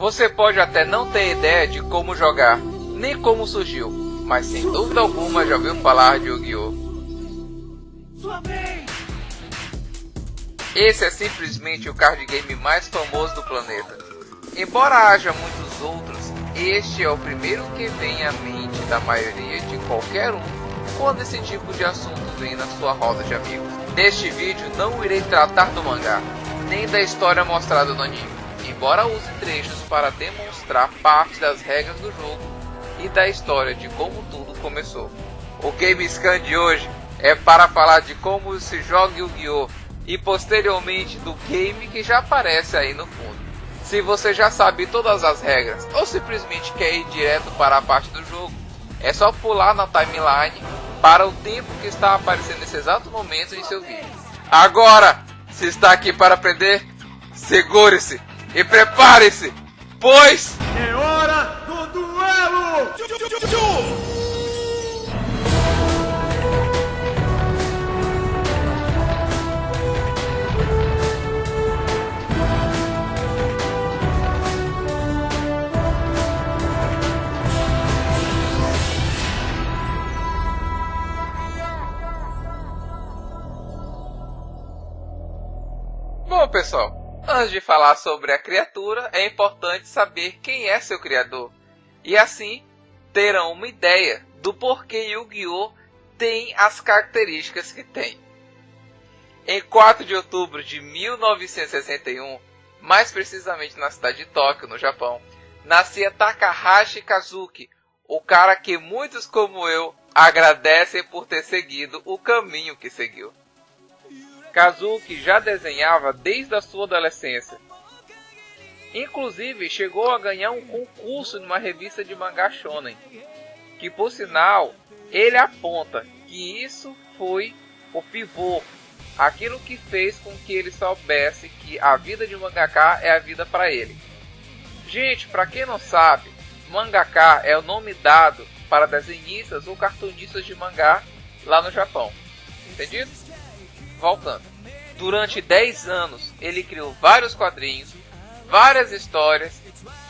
Você pode até não ter ideia de como jogar, nem como surgiu, mas sem dúvida alguma já ouviu falar de Yu-Gi-Oh! Esse é simplesmente o card game mais famoso do planeta. Embora haja muitos outros, este é o primeiro que vem à mente da maioria de qualquer um quando esse tipo de assunto vem na sua roda de amigos. Neste vídeo não irei tratar do mangá, nem da história mostrada no anime, embora use trechos para demonstrar parte das regras do jogo e da história de como tudo começou. O Game Scan de hoje é para falar de como se joga Yu-Gi-Oh! E posteriormente do game que já aparece aí no fundo. Se você já sabe todas as regras ou simplesmente quer ir direto para a parte do jogo, é só pular na timeline para o tempo que está aparecendo nesse exato momento em seu vídeo. Agora, se está aqui para aprender, segure-se e prepare-se, pois é hora do duelo! Bom, pessoal, antes de falar sobre a criatura, é importante saber quem é seu criador. E assim, terão uma ideia do porquê Yu-Gi-Oh! Tem as características que tem. Em 4 de outubro de 1961, mais precisamente na cidade de Tóquio, no Japão, nascia Takahashi Kazuki, o cara que muitos como eu agradecem por ter seguido o caminho que seguiu. Kazuki já desenhava desde a sua adolescência. Inclusive chegou a ganhar um concurso numa revista de mangá shonen, que por sinal ele aponta que isso foi o pivô, aquilo que fez com que ele soubesse que a vida de mangaka é a vida para ele. Gente, para quem não sabe, mangaka é o nome dado para desenhistas ou cartunistas de mangá lá no Japão. Entendido? Voltando. Durante 10 anos ele criou vários quadrinhos, várias histórias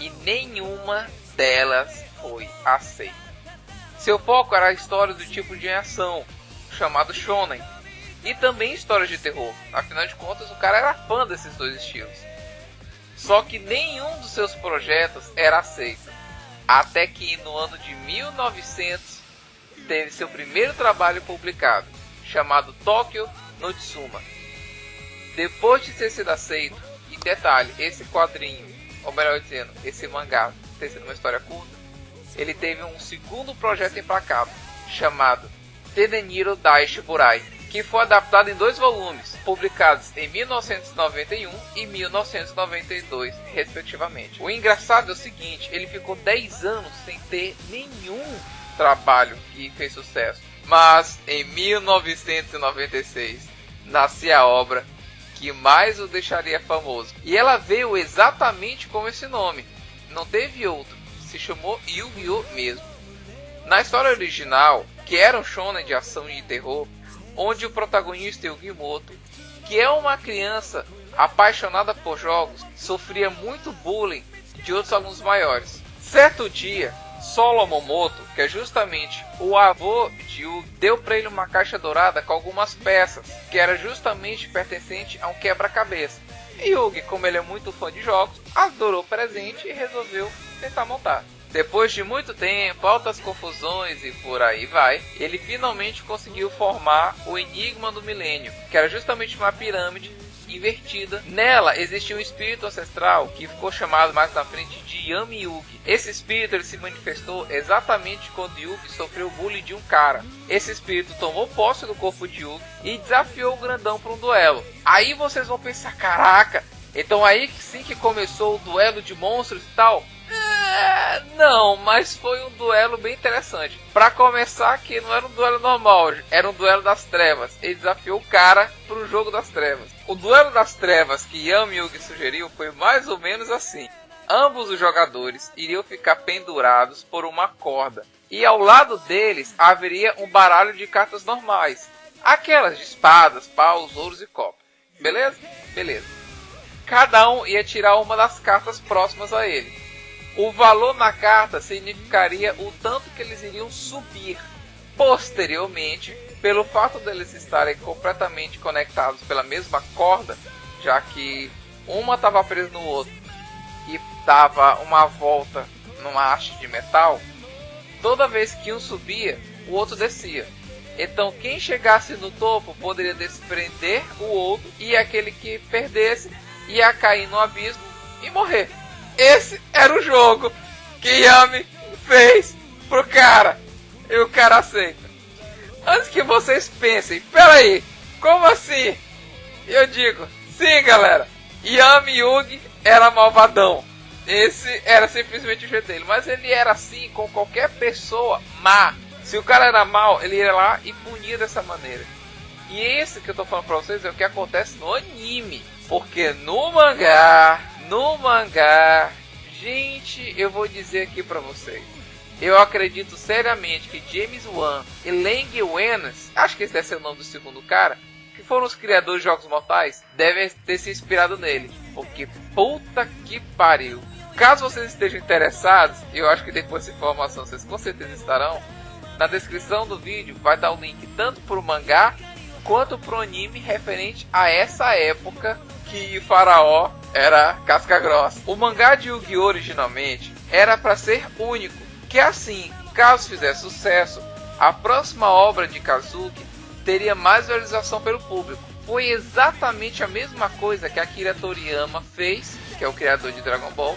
e nenhuma delas foi aceita. Seu foco era histórias do tipo de ação, chamado shonen, e também histórias de terror. Afinal de contas, o cara era fã desses dois estilos. Só que nenhum dos seus projetos era aceito. Até que no ano de 1900 teve seu primeiro trabalho publicado, chamado Tokyo no Tsuma. Depois de ter sido aceito, e detalhe, esse quadrinho, ou melhor dizendo, esse mangá ter sido uma história curta, ele teve um segundo projeto emplacado, chamado Teneniro Daishi Burai, que foi adaptado em 2 volumes, publicados em 1991 e 1992, respectivamente. O engraçado é o seguinte, ele ficou 10 anos sem ter nenhum trabalho que fez sucesso. Mas em 1996 nascia a obra que mais o deixaria famoso. E ela veio exatamente com esse nome. Não teve outro. Se chamou Yu-Gi-Oh! Mesmo. Na história original, que era um shonen de ação e de terror, onde o protagonista Yugimoto, que é uma criança apaixonada por jogos, sofria muito bullying de outros alunos maiores. Certo dia, Solomon Moto, que é justamente o avô de Yugi, deu para ele uma caixa dourada com algumas peças, que era justamente pertencente a um quebra-cabeça. E Yugi, como ele é muito fã de jogos, adorou o presente e resolveu tentar montar. Depois de muito tempo, altas confusões e por aí vai, ele finalmente conseguiu formar o Enigma do Milênio, que era justamente uma pirâmide invertida. Nela existia um espírito ancestral que ficou chamado mais na frente de Yami Yugi. Esse espírito ele se manifestou exatamente quando Yugi sofreu bullying de um cara. Esse espírito tomou posse do corpo de Yugi e desafiou o grandão para um duelo. Aí vocês vão pensar, caraca, então aí sim que começou o duelo de monstros e tal? Não, mas foi um duelo bem interessante. Pra começar, que não era um duelo normal, era um duelo das trevas. Ele desafiou o cara pro jogo das trevas. O duelo das trevas que Yami Yugi sugeriu foi mais ou menos assim. Ambos os jogadores iriam ficar pendurados por uma corda. E ao lado deles haveria um baralho de cartas normais. Aquelas de espadas, paus, ouros e copas. Beleza? Beleza. Cada um ia tirar uma das cartas próximas a ele. O valor na carta significaria o tanto que eles iriam subir. Posteriormente, pelo fato deles estarem completamente conectados pela mesma corda, já que uma estava presa no outro e dava uma volta numa haste de metal, toda vez que um subia, o outro descia. Então quem chegasse no topo poderia desprender o outro, e aquele que perdesse ia cair no abismo e morrer. Esse era o jogo que Yami fez pro cara, e o cara aceita. Antes que vocês pensem, peraí, como assim? Eu digo, sim galera, Yami Yugi era malvadão. Esse era simplesmente o jeito dele, mas ele era assim com qualquer pessoa má. Se o cara era mal, ele ia lá e punia dessa maneira. E esse que eu tô falando pra vocês é o que acontece no anime. Porque no mangá, gente, eu vou dizer aqui pra vocês. Eu acredito seriamente que James Wan e Lang Wenas, acho que esse deve ser o nome do segundo cara, que foram os criadores de Jogos Mortais, devem ter se inspirado nele. Porque puta que pariu. Caso vocês estejam interessados, eu acho que depois dessa informação vocês com certeza estarão, na descrição do vídeo vai dar o link tanto pro mangá quanto pro anime referente a essa época que Faraó era casca grossa. O mangá de Yu-Gi-Oh! Originalmente era para ser único, que assim, caso fizesse sucesso, a próxima obra de Kazuki teria mais visualização pelo público. Foi exatamente a mesma coisa que Akira Toriyama fez, que é o criador de Dragon Ball,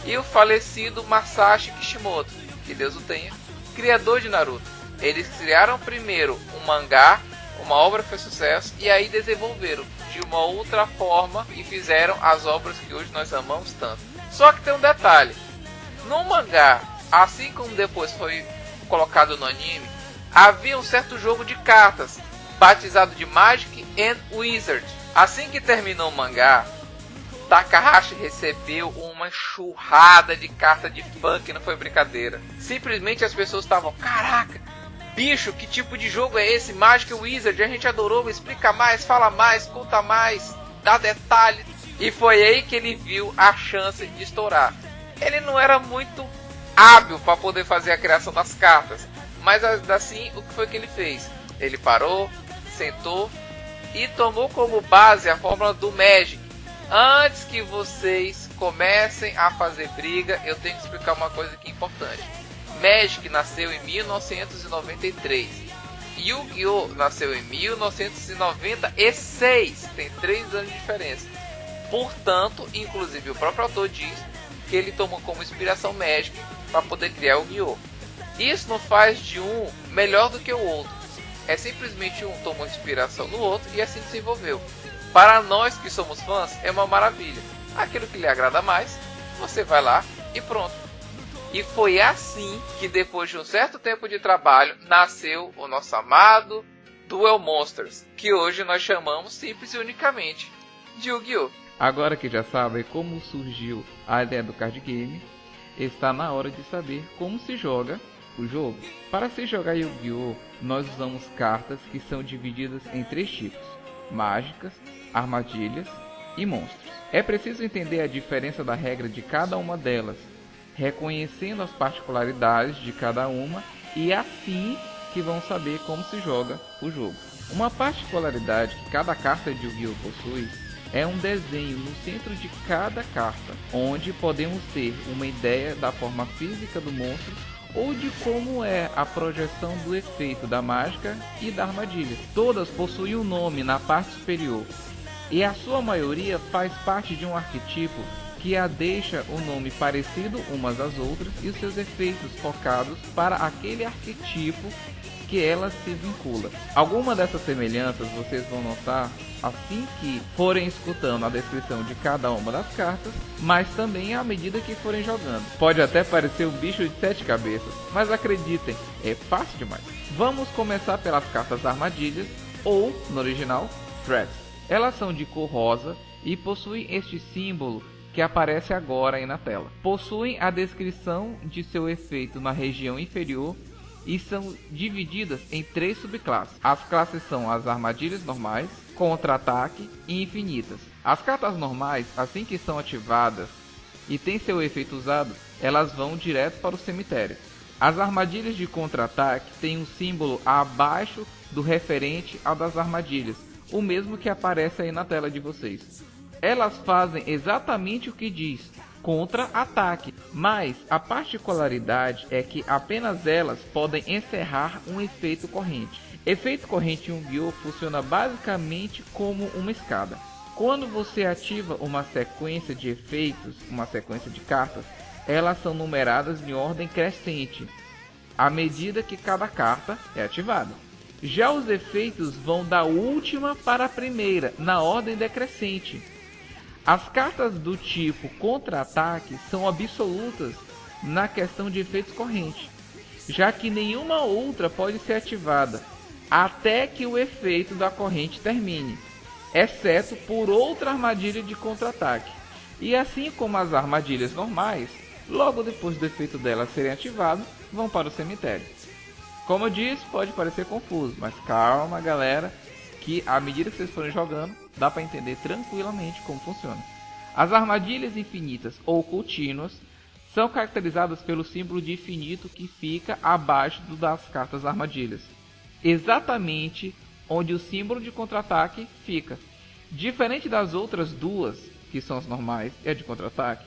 e o falecido Masashi Kishimoto, que Deus o tenha, criador de Naruto. Eles criaram primeiro um mangá, uma obra fez sucesso, e aí desenvolveram de uma outra forma e fizeram as obras que hoje nós amamos tanto. Só que tem um detalhe, no mangá, assim como depois foi colocado no anime, havia um certo jogo de cartas, batizado de Magic and Wizard. Assim que terminou o mangá, Takahashi recebeu uma enxurrada de carta de fã que não foi brincadeira. Simplesmente as pessoas estavam, caraca, bicho, que tipo de jogo é esse? Magic Wizard, a gente adorou, me explica mais, fala mais, conta mais, dá detalhes. E foi aí que ele viu a chance de estourar. Ele não era muito hábil para poder fazer a criação das cartas, mas assim, o que foi que ele fez? Ele parou, sentou e tomou como base a fórmula do Magic. Antes que vocês comecem a fazer briga, eu tenho que explicar uma coisa aqui importante. Magic nasceu em 1993. Yu-Gi-Oh! Nasceu em 1996. Tem 3 anos de diferença. Portanto, inclusive o próprio autor diz que ele tomou como inspiração Magic para poder criar o Yu-Gi-Oh! Isso não faz de um melhor do que o outro. É simplesmente um tomou inspiração no outro e assim desenvolveu. Para nós que somos fãs, é uma maravilha. Aquilo que lhe agrada mais, você vai lá e pronto. E foi assim que depois de um certo tempo de trabalho, nasceu o nosso amado Duel Monsters, que hoje nós chamamos simples e unicamente de Yu-Gi-Oh! Agora que já sabem como surgiu a ideia do card game, está na hora de saber como se joga o jogo. Para se jogar Yu-Gi-Oh! Nós usamos cartas que são divididas em 3 tipos: mágicas, armadilhas e monstros. É preciso entender a diferença da regra de cada uma delas, reconhecendo as particularidades de cada uma, e assim que vão saber como se joga o jogo. Uma particularidade que cada carta de Yu-Gi-Oh! Possui é um desenho no centro de cada carta, onde podemos ter uma ideia da forma física do monstro ou de como é a projeção do efeito da mágica e da armadilha. Todas possuem um nome na parte superior, e a sua maioria faz parte de um arquetipo que a deixa o nome parecido umas às outras e os seus efeitos focados para aquele arquetipo que ela se vincula. Alguma dessas semelhanças vocês vão notar assim que forem escutando a descrição de cada uma das cartas, mas também à medida que forem jogando. Pode até parecer um bicho de 7 cabeças, mas acreditem, é fácil demais. Vamos começar pelas cartas armadilhas, ou, no original, Threats. Elas são de cor rosa e possuem este símbolo que aparece agora aí na tela. Possuem a descrição de seu efeito na região inferior e são divididas em 3 subclasses. As classes são as armadilhas normais, contra-ataque e infinitas. As cartas normais, assim que são ativadas, e tem seu efeito usado, elas vão direto para o cemitério. As armadilhas de contra-ataque têm um símbolo abaixo do referente ao das armadilhas, o mesmo que aparece aí na tela de vocês. Elas fazem exatamente o que diz, contra-ataque, mas a particularidade é que apenas elas podem encerrar um efeito corrente. Efeito corrente em Yu-Gi-Oh! Funciona basicamente como uma escada. Quando você ativa uma sequência de efeitos, uma sequência de cartas, elas são numeradas em ordem crescente, à medida que cada carta é ativada. Já os efeitos vão da última para a primeira, na ordem decrescente. As cartas do tipo contra-ataque são absolutas na questão de efeitos correntes, já que nenhuma outra pode ser ativada até que o efeito da corrente termine, exceto por outra armadilha de contra-ataque. E assim como as armadilhas normais, logo depois do efeito delas serem ativados, vão para o cemitério. Como eu disse, pode parecer confuso, mas calma galera, que à medida que vocês forem jogando, dá para entender tranquilamente como funciona. As armadilhas infinitas ou contínuas são caracterizadas pelo símbolo de infinito que fica abaixo das cartas armadilhas, exatamente onde o símbolo de contra-ataque fica. Diferente das outras duas, que são as normais e a de contra-ataque,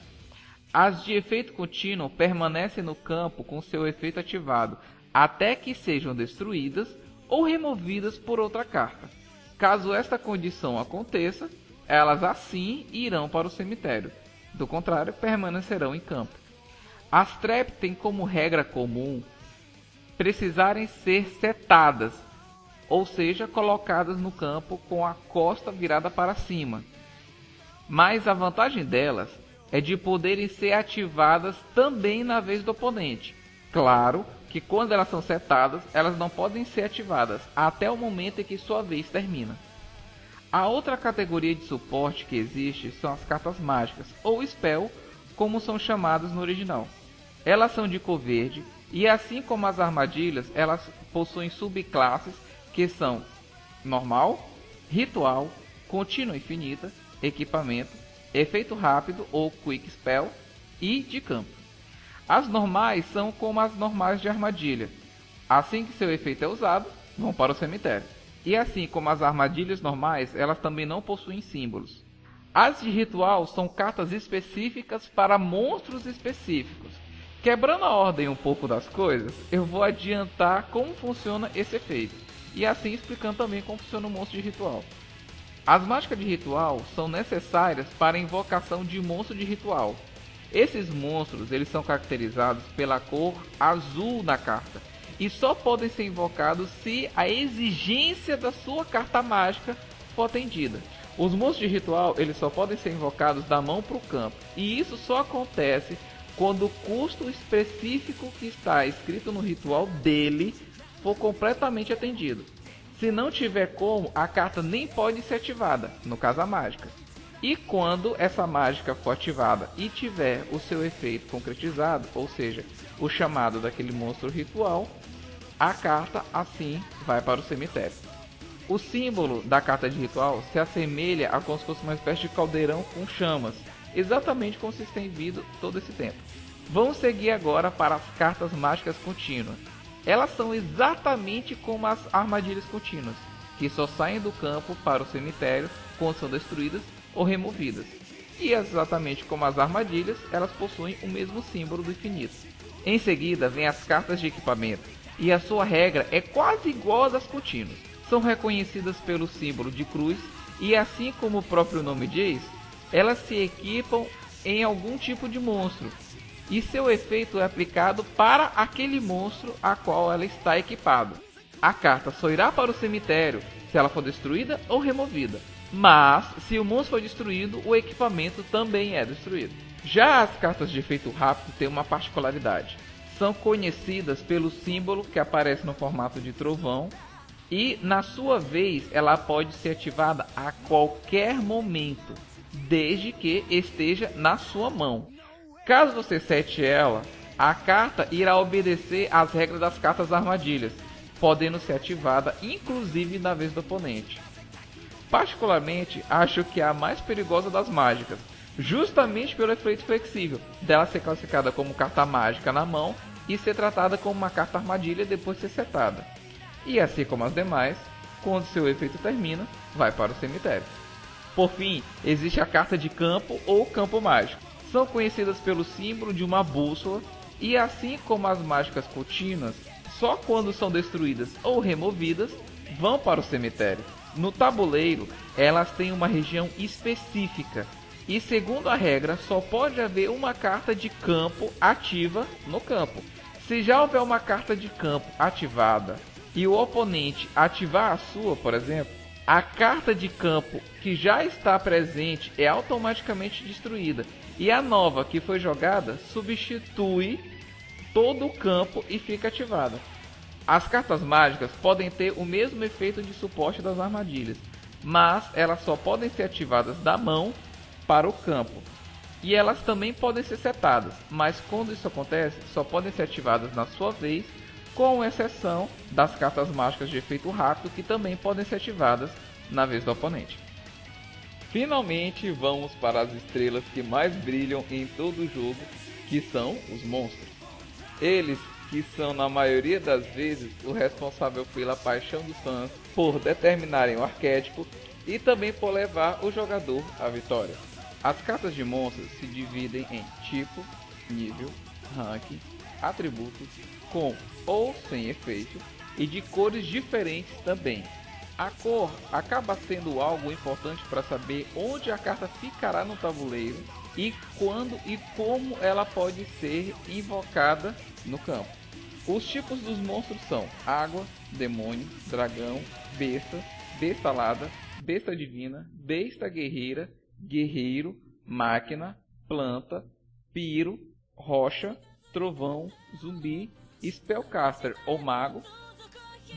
as de efeito contínuo permanecem no campo com seu efeito ativado até que sejam destruídas ou removidas por outra carta. Caso esta condição aconteça, elas assim irão para o cemitério. Do contrário, permanecerão em campo. As trap têm como regra comum precisarem ser setadas, ou seja, colocadas no campo com a costa virada para cima. Mas a vantagem delas é de poderem ser ativadas também na vez do oponente. Claro que quando elas são setadas, elas não podem ser ativadas até o momento em que sua vez termina. A outra categoria de suporte que existe são as cartas mágicas, ou spell, como são chamadas no original. Elas são de cor verde, e assim como as armadilhas, elas possuem subclasses que são normal, ritual, contínua infinita, equipamento, efeito rápido ou quick spell e de campo. As normais são como as normais de armadilha. Assim que seu efeito é usado, vão para o cemitério. E assim como as armadilhas normais, elas também não possuem símbolos. As de ritual são cartas específicas para monstros específicos. Quebrando a ordem um pouco das coisas, eu vou adiantar como funciona esse efeito, e assim explicando também como funciona o monstro de ritual. As mágicas de ritual são necessárias para a invocação de monstro de ritual. Esses monstros eles são caracterizados pela cor azul da carta, e só podem ser invocados se a exigência da sua carta mágica for atendida. Os monstros de ritual eles só podem ser invocados da mão para o campo, e isso só acontece quando o custo específico que está escrito no ritual dele for completamente atendido. Se não tiver como, a carta nem pode ser ativada, no caso a mágica. E quando essa mágica for ativada e tiver o seu efeito concretizado, ou seja, o chamado daquele monstro ritual, a carta assim vai para o cemitério. O símbolo da carta de ritual se assemelha a como se fosse uma espécie de caldeirão com chamas, exatamente como vocês têm visto todo esse tempo. Vamos seguir agora para as cartas mágicas contínuas. Elas são exatamente como as armadilhas contínuas, que só saem do campo para o cemitério quando são destruídas ou removidas. E exatamente como as armadilhas, elas possuem o mesmo símbolo do infinito. Em seguida vem as cartas de equipamento, e a sua regra é quase igual às das contínuas. São reconhecidas pelo símbolo de cruz, e assim como o próprio nome diz, elas se equipam em algum tipo de monstro, e seu efeito é aplicado para aquele monstro a qual ela está equipado. A carta só irá para o cemitério se ela for destruída ou removida, mas se o monstro for destruído, o equipamento também é destruído. Já as cartas de efeito rápido têm uma particularidade. São conhecidas pelo símbolo que aparece no formato de trovão, e na sua vez ela pode ser ativada a qualquer momento, desde que esteja na sua mão. Caso você sete ela, a carta irá obedecer às regras das cartas armadilhas, podendo ser ativada inclusive na vez do oponente. Particularmente, acho que é a mais perigosa das mágicas, justamente pelo efeito flexível dela ser classificada como carta mágica na mão e ser tratada como uma carta armadilha depois de ser setada. E assim como as demais, quando seu efeito termina, vai para o cemitério. Por fim, existe a carta de campo ou campo mágico. São conhecidas pelo símbolo de uma bússola e assim como as mágicas contínuas, só quando são destruídas ou removidas, vão para o cemitério. No tabuleiro, elas têm uma região específica e segundo a regra, só pode haver uma carta de campo ativa no campo. Se já houver uma carta de campo ativada e o oponente ativar a sua, por exemplo, a carta de campo que já está presente é automaticamente destruída e a nova que foi jogada substitui todo o campo e fica ativada. As cartas mágicas podem ter o mesmo efeito de suporte das armadilhas, mas elas só podem ser ativadas da mão para o campo. E elas também podem ser setadas, mas quando isso acontece, só podem ser ativadas na sua vez, com exceção das cartas mágicas de efeito rápido, que também podem ser ativadas na vez do oponente. Finalmente, vamos para as estrelas que mais brilham em todo o jogo, que são os monstros. Eles que são na maioria das vezes o responsável pela paixão dos fãs por determinarem o arquétipo e também por levar o jogador à vitória. As cartas de monstros se dividem em tipo, nível, ranking, atributos, com ou sem efeito e de cores diferentes também. A cor acaba sendo algo importante para saber onde a carta ficará no tabuleiro e quando e como ela pode ser invocada no campo. Os tipos dos monstros são água, demônio, dragão, besta, besta alada, besta divina, besta guerreira, guerreiro, máquina, planta, piro, rocha, trovão, zumbi, spellcaster ou mago,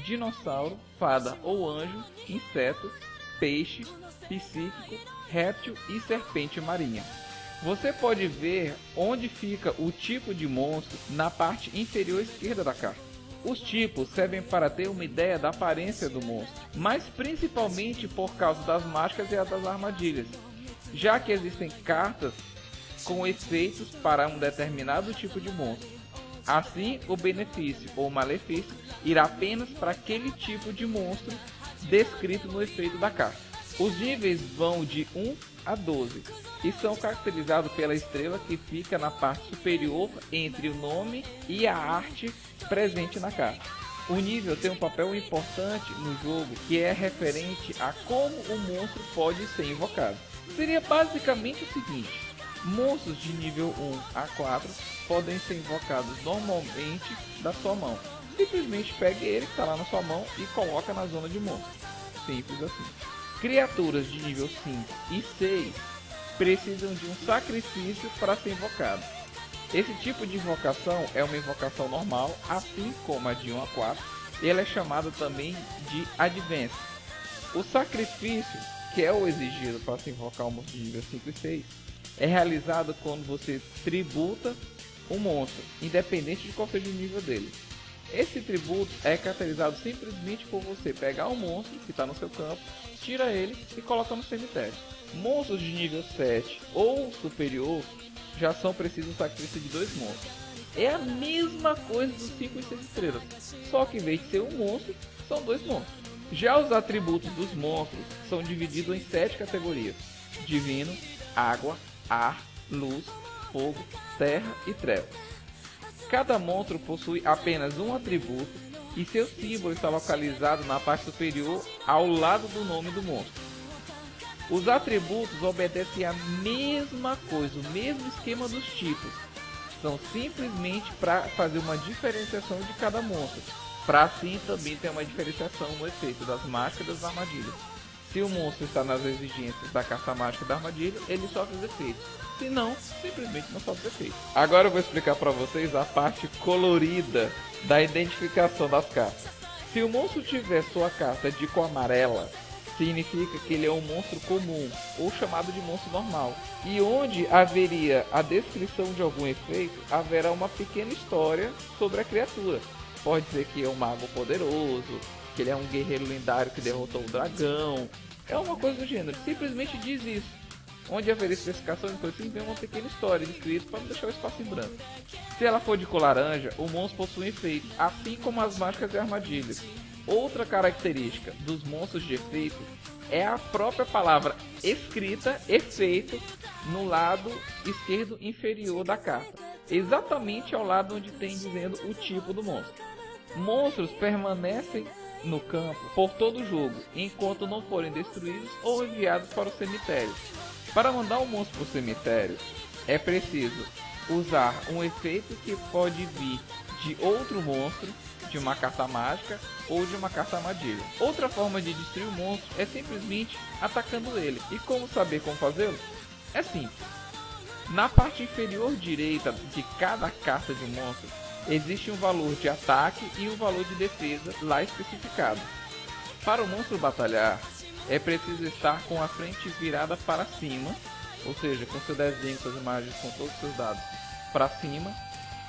dinossauro, fada ou anjo, inseto, peixe, psíquico, réptil e serpente marinha. Você pode ver onde fica o tipo de monstro na parte inferior esquerda da carta. Os tipos servem para ter uma ideia da aparência do monstro, mas principalmente por causa das mágicas e das armadilhas, já que existem cartas com efeitos para um determinado tipo de monstro. Assim, o benefício ou malefício irá apenas para aquele tipo de monstro descrito no efeito da carta. Os níveis vão de 1 a 12 e são caracterizados pela estrela que fica na parte superior entre o nome e a arte presente na carta. O nível tem um papel importante no jogo que é referente a como o monstro pode ser invocado. Seria basicamente o seguinte: monstros de nível 1 a 4 podem ser invocados normalmente da sua mão. Simplesmente pegue ele que está lá na sua mão e coloca na zona de monstro. Simples assim. Criaturas de nível 5 e 6 precisam de um sacrifício para ser invocado. Esse tipo de invocação é uma invocação normal, assim como a de 1 a 4. Ele é chamado também de Advance. O sacrifício, que é o exigido para se invocar um monstro de nível 5 e 6, é realizado quando você tributa um monstro, independente de qual seja o nível dele. Esse tributo é caracterizado simplesmente por você pegar um monstro que está no seu campo, tira ele e coloca no cemitério. Monstros de nível 7 ou superior já são precisos o sacrifício de 2 monstros. É a mesma coisa dos 5 e 6 estrelas, só que em vez de ser um monstro, são 2 monstros. Já os atributos dos monstros são divididos em 7 categorias: divino, água, ar, luz, fogo, terra e trevas. Cada monstro possui apenas um atributo e seu símbolo está localizado na parte superior ao lado do nome do monstro. Os atributos obedecem a mesma coisa, o mesmo esquema dos tipos. São simplesmente para fazer uma diferenciação de cada monstro, para assim também ter uma diferenciação no efeito das mágicas e das armadilhas. Se o monstro está nas exigências da carta mágica da armadilha, ele sofre os efeitos. Se não, simplesmente não sofre os efeitos. Agora eu vou explicar para vocês a parte colorida da identificação das cartas. Se o monstro tiver sua carta de cor amarela, significa que ele é um monstro comum, ou chamado de monstro normal. E onde haveria a descrição de algum efeito, haverá uma pequena história sobre a criatura. Pode ser que é um mago poderoso, que ele é um guerreiro lendário que derrotou o dragão. É uma coisa do gênero, simplesmente diz isso. onde haverá especificações, então sim vem uma pequena história descrita para não deixar o espaço em branco. Se ela for de cor laranja, o monstro possui efeito, assim como as mágicas e armadilhas. Outra característica dos monstros de efeito é a própria palavra escrita, efeito, no lado esquerdo inferior da carta, exatamente ao lado onde tem dizendo o tipo do monstro. Monstros permanecem no campo por todo o jogo, enquanto não forem destruídos ou enviados para o cemitério. Para mandar um monstro para o cemitério, é preciso usar um efeito que pode vir de outro monstro, de uma carta mágica ou de uma carta armadilha. Outra forma de destruir o monstro é simplesmente atacando ele. E como saber como fazê-lo? É simples. Na parte inferior direita de cada carta de um monstro, existe um valor de ataque e um valor de defesa lá especificado. Para o monstro batalhar, é preciso estar com a frente virada para cima, ou seja, com seu desenho, suas imagens, com todos os seus dados para cima,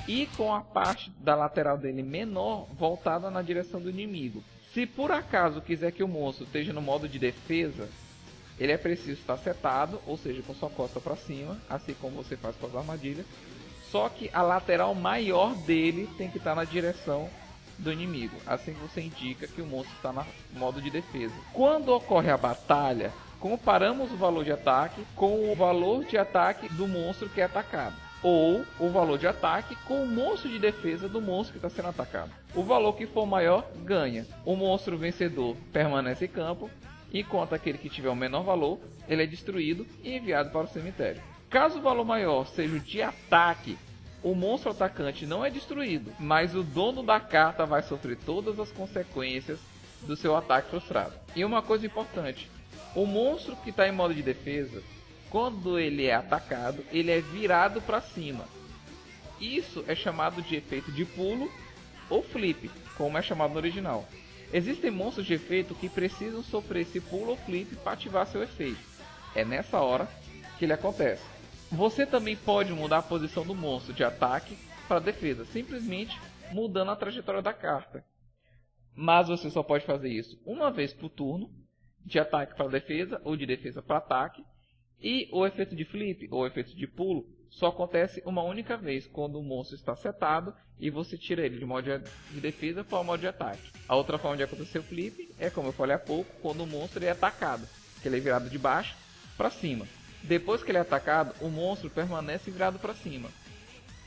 e com a parte da lateral dele menor voltada na direção do inimigo. Se por acaso quiser que o monstro esteja no modo de defesa, ele é preciso estar setado, ou seja, com sua costa para cima, assim como você faz com as armadilhas. Só que a lateral maior dele tem que estar na direção do inimigo. Assim você indica que o monstro está no modo de defesa. Quando ocorre a batalha, comparamos o valor de ataque com o valor de ataque do monstro que é atacado, ou o valor de ataque com o monstro de defesa do monstro que está sendo atacado. O valor que for maior ganha. O monstro vencedor permanece em campo, enquanto aquele que tiver o menor valor, ele é destruído e enviado para o cemitério. Caso o valor maior seja o de ataque, o monstro atacante não é destruído, mas o dono da carta vai sofrer todas as consequências do seu ataque frustrado. E uma coisa importante, o monstro que está em modo de defesa, quando ele é atacado, ele é virado para cima. Isso é chamado de efeito de pulo ou flip, como é chamado no original. Existem monstros de efeito que precisam sofrer esse pulo ou flip para ativar seu efeito. É nessa hora que ele acontece. Você também pode mudar a posição do monstro de ataque para defesa, simplesmente mudando a trajetória da carta. Mas você só pode fazer isso uma vez por turno, de ataque para defesa ou de defesa para ataque. E o efeito de flip ou efeito de pulo só acontece uma única vez, quando o monstro está setado e você tira ele de modo de defesa para o modo de ataque. A outra forma de acontecer o flip é, como eu falei há pouco, quando o monstro é atacado, que ele é virado de baixo para cima. Depois que ele é atacado, o monstro permanece virado para cima.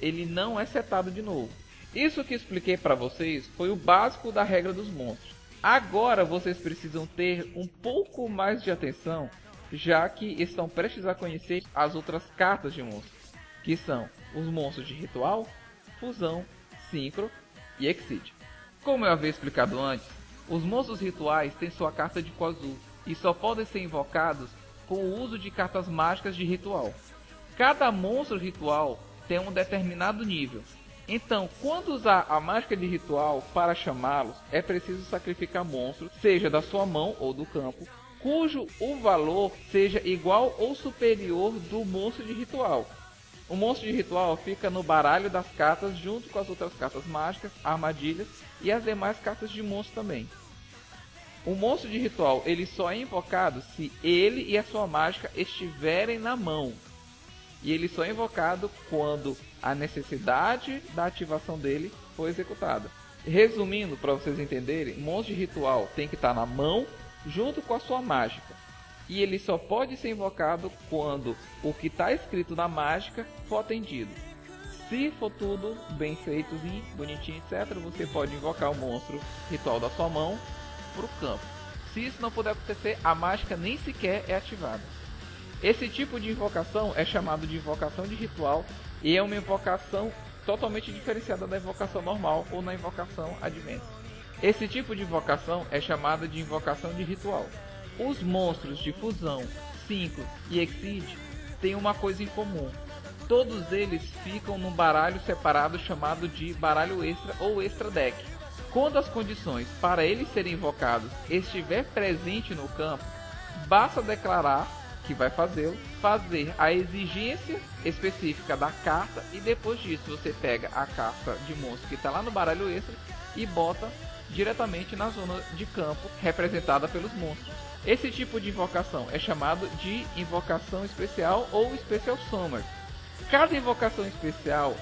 Ele não é setado de novo. Isso que expliquei para vocês foi o básico da regra dos monstros. Agora vocês precisam ter um pouco mais de atenção, já que estão prestes a conhecer as outras cartas de monstros, que são os monstros de ritual, fusão, sincro e exceed. Como eu havia explicado antes, os monstros rituais têm sua carta de cor azul e só podem ser invocados com o uso de cartas mágicas de ritual. Cada monstro ritual tem um determinado nível, então quando usar a mágica de ritual para chamá-los, é preciso sacrificar monstros, seja da sua mão ou do campo, cujo o valor seja igual ou superior do monstro de ritual. O monstro de ritual fica no baralho das cartas junto com as outras cartas mágicas, armadilhas e as demais cartas de monstro também. O monstro de ritual ele só é invocado se ele e a sua mágica estiverem na mão. E ele só é invocado quando a necessidade da ativação dele for executada. Resumindo, para vocês entenderem, o monstro de ritual tem que estar na mão junto com a sua mágica. E ele só pode ser invocado quando o que está escrito na mágica for atendido. Se for tudo bem feitozinho, bonitinho, etc., você pode invocar o monstro ritual da sua mão para o campo. Se isso não puder acontecer, a mágica nem sequer é ativada. Esse tipo de invocação é chamado de invocação de ritual e é uma invocação totalmente diferenciada da invocação normal ou na invocação advance. Esse tipo de invocação é chamada de invocação de ritual. Os monstros de fusão, sincro e exceed têm uma coisa em comum. Todos eles ficam num baralho separado chamado de baralho extra ou extra deck. Quando as condições para eles serem invocados estiver presente no campo, basta declarar que vai fazê-lo, fazer a exigência específica da carta e depois disso você pega a carta de monstro que está lá no baralho extra e bota diretamente na zona de campo representada pelos monstros. Esse tipo de invocação é chamado de invocação especial ou Special Summon. Cada invocação especial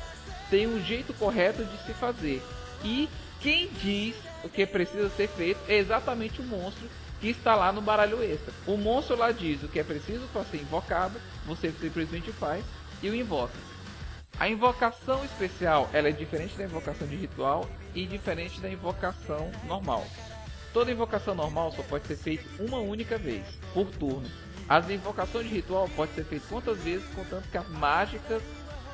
tem um jeito correto de se fazer, e quem diz o que precisa ser feito é exatamente o monstro que está lá no baralho extra. O monstro lá diz o que é preciso para ser invocado, você simplesmente faz e o invoca. A invocação especial ela é diferente da invocação de ritual e diferente da invocação normal. Toda invocação normal só pode ser feita uma única vez, por turno. As invocações de ritual podem ser feitas quantas vezes, contanto que as mágicas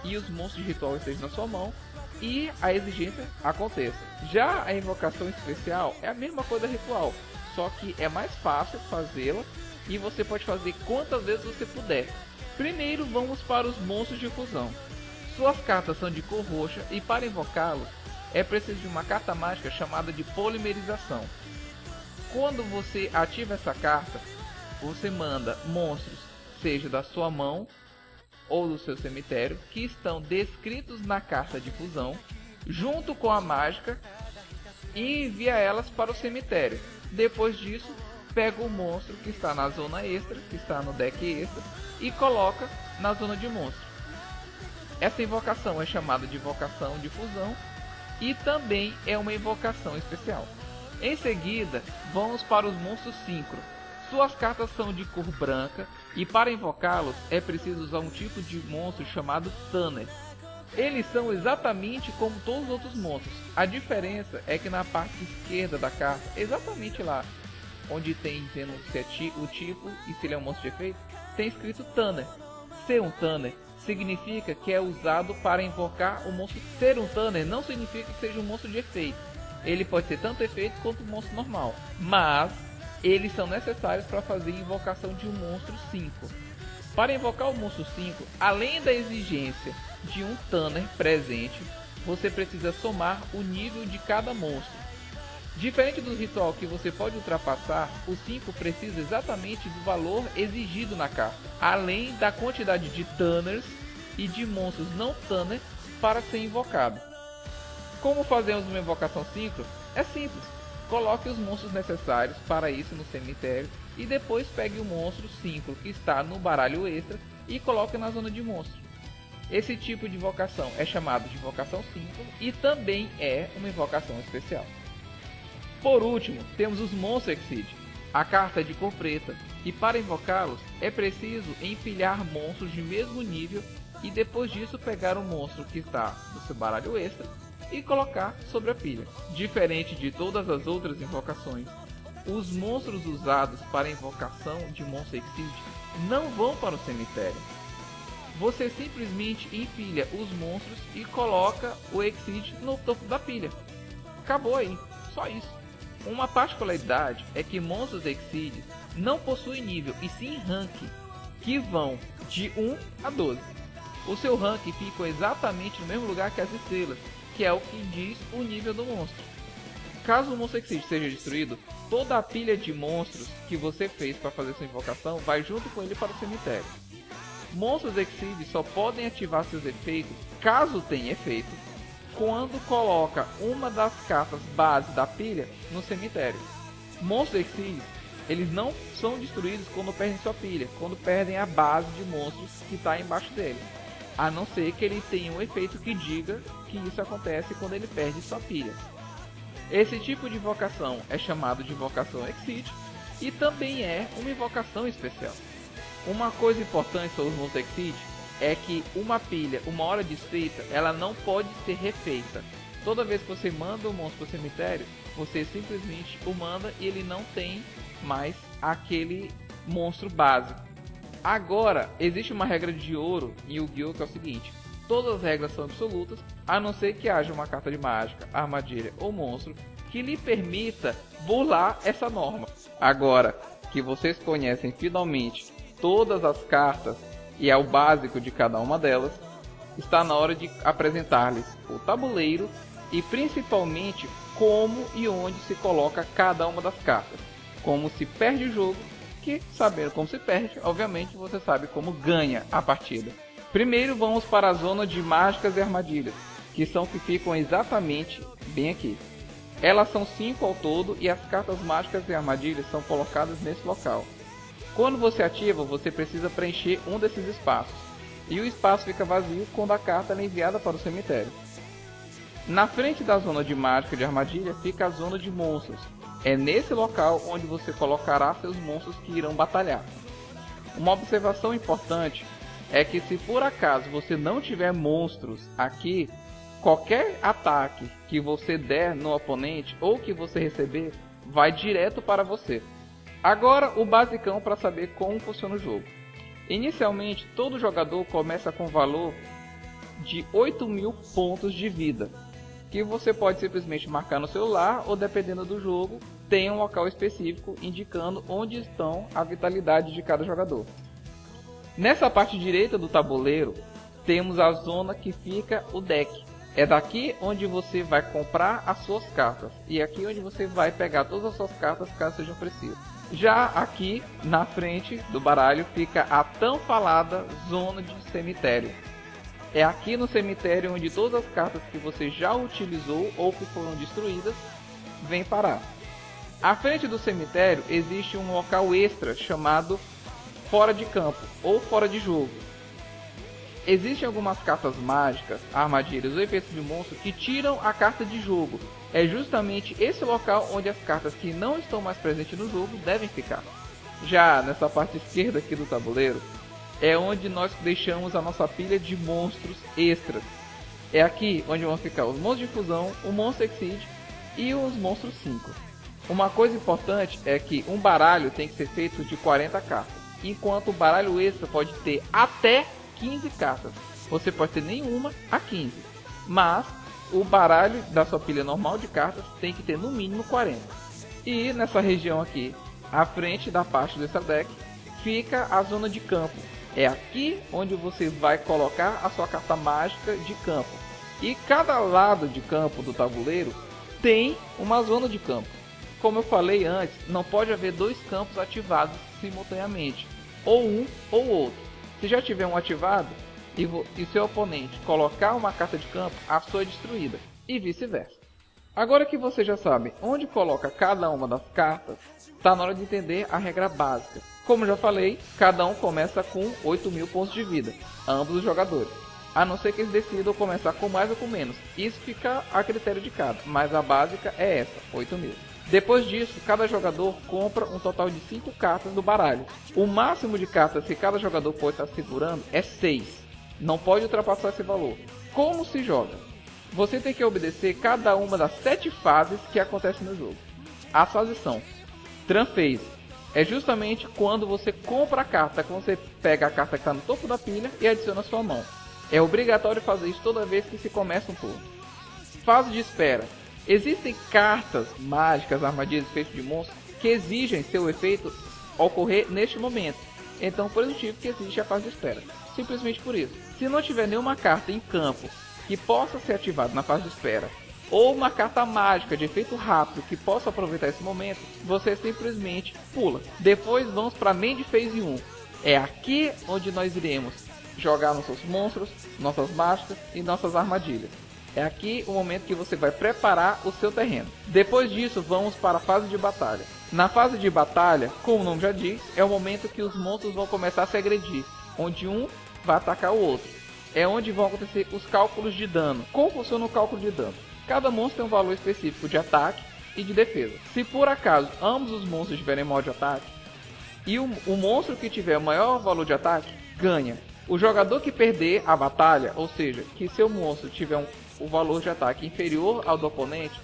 e os monstros de ritual estejam na sua mão e a exigência aconteça. Já a invocação especial é a mesma coisa ritual, só que é mais fácil fazê-la e você pode fazer quantas vezes você puder. Primeiro vamos para os monstros de fusão. Suas cartas são de cor roxa e para invocá-los é preciso de uma carta mágica chamada de polimerização. Quando você ativa essa carta, você manda monstros, seja da sua mão ou do seu cemitério, que estão descritos na carta de fusão, junto com a mágica, e envia elas para o cemitério. Depois disso, pega o monstro que está na zona extra, que está no deck extra, e coloca na zona de monstro. Essa invocação é chamada de invocação de fusão e também é uma invocação especial. Em seguida, vamos para os monstros Synchro. Suas cartas são de cor branca e para invocá-los é preciso usar um tipo de monstro chamado Tanner. Eles são exatamente como todos os outros monstros. A diferença é que na parte esquerda da carta, exatamente lá onde tem dizendo se é o tipo e se ele é um monstro de efeito, tem escrito Tanner. Ser um Tanner significa que é usado para invocar o monstro. Ser um Tanner não significa que seja um monstro de efeito. Ele pode ser tanto efeito quanto um monstro normal, mas eles são necessários para fazer a invocação de um monstro 5. Para invocar o monstro 5, além da exigência de um Tanner presente, você precisa somar o nível de cada monstro. Diferente do ritual que você pode ultrapassar, o 5 precisa exatamente do valor exigido na carta, além da quantidade de Tanners e de monstros não Tanner para ser invocado. Como fazemos uma invocação 5? É simples. Coloque os monstros necessários para isso no cemitério e depois pegue o monstro 5 que está no baralho extra e coloque na zona de monstro. Esse tipo de invocação é chamado de invocação 5 e também é uma invocação especial. Por último, temos os Monster Exceed. A carta é de cor preta e para invocá-los é preciso empilhar monstros de mesmo nível e depois disso pegar o monstro que está no seu baralho extra e colocar sobre a pilha. Diferente de todas as outras invocações, os monstros usados para a invocação de Monster Exceed não vão para o cemitério. Você simplesmente empilha os monstros e coloca o Exceed no topo da pilha. Acabou aí, só isso. Uma particularidade é que monstros Exceed não possuem nível e sim rank, que vão de 1 a 12. O seu rank fica exatamente no mesmo lugar que as estrelas, que é o que diz o nível do monstro. Caso o Monster Exceed seja destruído, toda a pilha de monstros que você fez para fazer sua invocação vai junto com ele para o cemitério. Monstros Exceed só podem ativar seus efeitos, caso tenha efeito, quando coloca uma das cartas base da pilha no cemitério. Monstros Exceed, eles não são destruídos quando perdem sua pilha, quando perdem a base de monstros que está embaixo dele. A não ser que ele tenha um efeito que diga que isso acontece quando ele perde sua pilha. Esse tipo de invocação é chamado de invocação Exceed e também é uma invocação especial. Uma coisa importante sobre os Monster Exceed é que uma pilha, uma hora desfeita, ela não pode ser refeita. Toda vez que você manda o monstro para o cemitério, você simplesmente o manda e ele não tem mais aquele monstro básico. Agora, existe uma regra de ouro em Yu-Gi-Oh! Que é o seguinte: todas as regras são absolutas, a não ser que haja uma carta de mágica, armadilha ou monstro que lhe permita burlar essa norma. Agora que vocês conhecem finalmente todas as cartas e é o básico de cada uma delas, está na hora de apresentar-lhes o tabuleiro e principalmente como e onde se coloca cada uma das cartas. Como se perde o jogo, que sabendo como se perde, obviamente você sabe como ganha a partida. Primeiro vamos para a zona de mágicas e armadilhas, que são que ficam exatamente bem aqui. Elas são 5 ao todo e as cartas mágicas e armadilhas são colocadas nesse local. Quando você ativa, você precisa preencher um desses espaços, e o espaço fica vazio quando a carta é enviada para o cemitério. Na frente da zona de mágica de armadilha fica a zona de monstros. É nesse local onde você colocará seus monstros que irão batalhar. Uma observação importante é que se por acaso você não tiver monstros aqui, qualquer ataque que você der no oponente ou que você receber vai direto para você. Agora o basicão para saber como funciona o jogo. Inicialmente todo jogador começa com um valor de 8.000 pontos de vida, que você pode simplesmente marcar no celular ou, dependendo do jogo, tem um local específico indicando onde estão a vitalidade de cada jogador. Nessa parte direita do tabuleiro temos a zona que fica o deck. É daqui onde você vai comprar as suas cartas e aqui onde você vai pegar todas as suas cartas caso sejam precisas. Já aqui na frente do baralho fica a tão falada zona de cemitério. É aqui no cemitério onde todas as cartas que você já utilizou ou que foram destruídas vêm parar. À frente do cemitério existe um local extra chamado fora de campo ou fora de jogo. Existem algumas cartas mágicas, armadilhas ou efeitos de monstro que tiram a carta de jogo. É justamente esse local onde as cartas que não estão mais presentes no jogo devem ficar. Já nessa parte esquerda aqui do tabuleiro é onde nós deixamos a nossa pilha de monstros extras. É aqui onde vão ficar os monstros de fusão, o Monster Exceed e os monstros 5. Uma coisa importante é que um baralho tem que ser feito de 40 cartas, enquanto o baralho extra pode ter até 15 cartas. Você pode ter nenhuma a 15, mas o baralho da sua pilha normal de cartas tem que ter no mínimo 40. E nessa região aqui, à frente da parte do extra deck, fica a zona de campo. É aqui onde você vai colocar a sua carta mágica de campo. E cada lado de campo do tabuleiro tem uma zona de campo. Como eu falei antes, não pode haver dois campos ativados simultaneamente, ou um ou outro. Se já tiver um ativado e seu oponente colocar uma carta de campo, a sua é destruída, e vice-versa. Agora que você já sabe onde coloca cada uma das cartas, está na hora de entender a regra básica. Como já falei, cada um começa com 8.000 pontos de vida, ambos os jogadores. A não ser que eles decidam começar com mais ou com menos, isso fica a critério de cada, mas a básica é essa, 8.000. Depois disso, cada jogador compra um total de 5 cartas do baralho. O máximo de cartas que cada jogador pode estar segurando é 6. Não pode ultrapassar esse valor. Como se joga? Você tem que obedecer cada uma das 7 fases que acontecem no jogo. As fases são Tran Phase. É justamente quando você compra a carta, quando você pega a carta que está no topo da pilha e adiciona à sua mão. É obrigatório fazer isso toda vez que se começa um turno. Fase de espera. Existem cartas mágicas, armadilhas, efeitos de monstros que exigem seu efeito ocorrer neste momento. Então, por esse motivo que existe a fase de espera. Simplesmente por isso. Se não tiver nenhuma carta em campo que possa ser ativada na fase de espera, ou uma carta mágica de efeito rápido que possa aproveitar esse momento, você simplesmente pula. Depois vamos para Main Phase 1. É aqui onde nós iremos jogar nossos monstros, nossas mágicas e nossas armadilhas. É aqui o momento que você vai preparar o seu terreno. Depois disso, vamos para a fase de batalha. Na fase de batalha, como o nome já diz, é o momento que os monstros vão começar a se agredir, onde um vai atacar o outro. É onde vão acontecer os cálculos de dano. Como funciona o cálculo de dano? Cada monstro tem um valor específico de ataque e de defesa. Se por acaso ambos os monstros tiverem modo de ataque, e o monstro que tiver o maior valor de ataque, ganha. O jogador que perder a batalha, ou seja, que seu monstro tiver o valor de ataque inferior ao do oponente,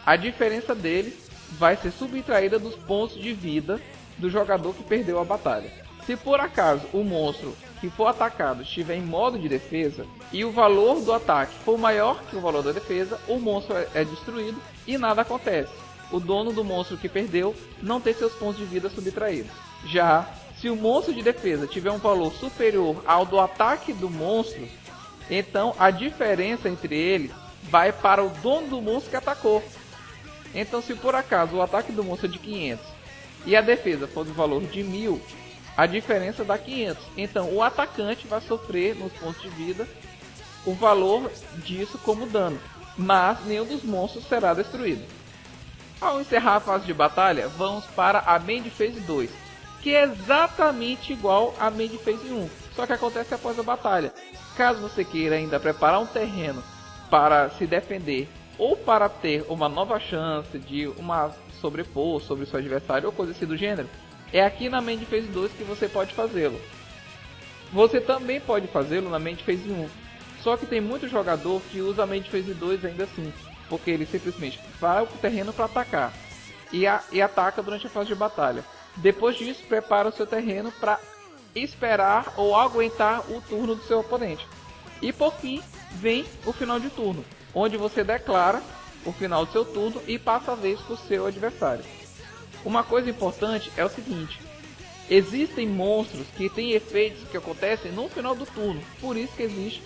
a diferença dele vai ser subtraída dos pontos de vida do jogador que perdeu a batalha. Se por acaso o monstro que for atacado estiver em modo de defesa e o valor do ataque for maior que o valor da defesa, o monstro é destruído e nada acontece. O dono do monstro que perdeu não tem seus pontos de vida subtraídos. Já se o monstro de defesa tiver um valor superior ao do ataque do monstro, então a diferença entre eles vai para o dono do monstro que atacou. Então, se por acaso o ataque do monstro é de 500 e a defesa for do valor de 1000, a diferença dá 500. Então o atacante vai sofrer nos pontos de vida o valor disso como dano, mas nenhum dos monstros será destruído. Ao encerrar a fase de batalha, vamos para a Main Phase 2, que é exatamente igual à Main Phase 1, só que acontece após a batalha. Caso você queira ainda preparar um terreno para se defender ou para ter uma nova chance de uma sobrepor sobre o seu adversário ou coisa assim do gênero, é aqui na Main Phase 2 que você pode fazê-lo. Você também pode fazê-lo na Main Phase 1, só que tem muito jogador que usa a Main Phase 2 ainda assim, porque ele simplesmente vai ao terreno para atacar e ataca durante a fase de batalha. Depois disso, prepara o seu terreno para esperar ou aguentar o turno do seu oponente. E por fim, vem o final de turno, onde você declara o final do seu turno e passa a vez para o seu adversário. Uma coisa importante é o seguinte: existem monstros que têm efeitos que acontecem no final do turno, por isso que existe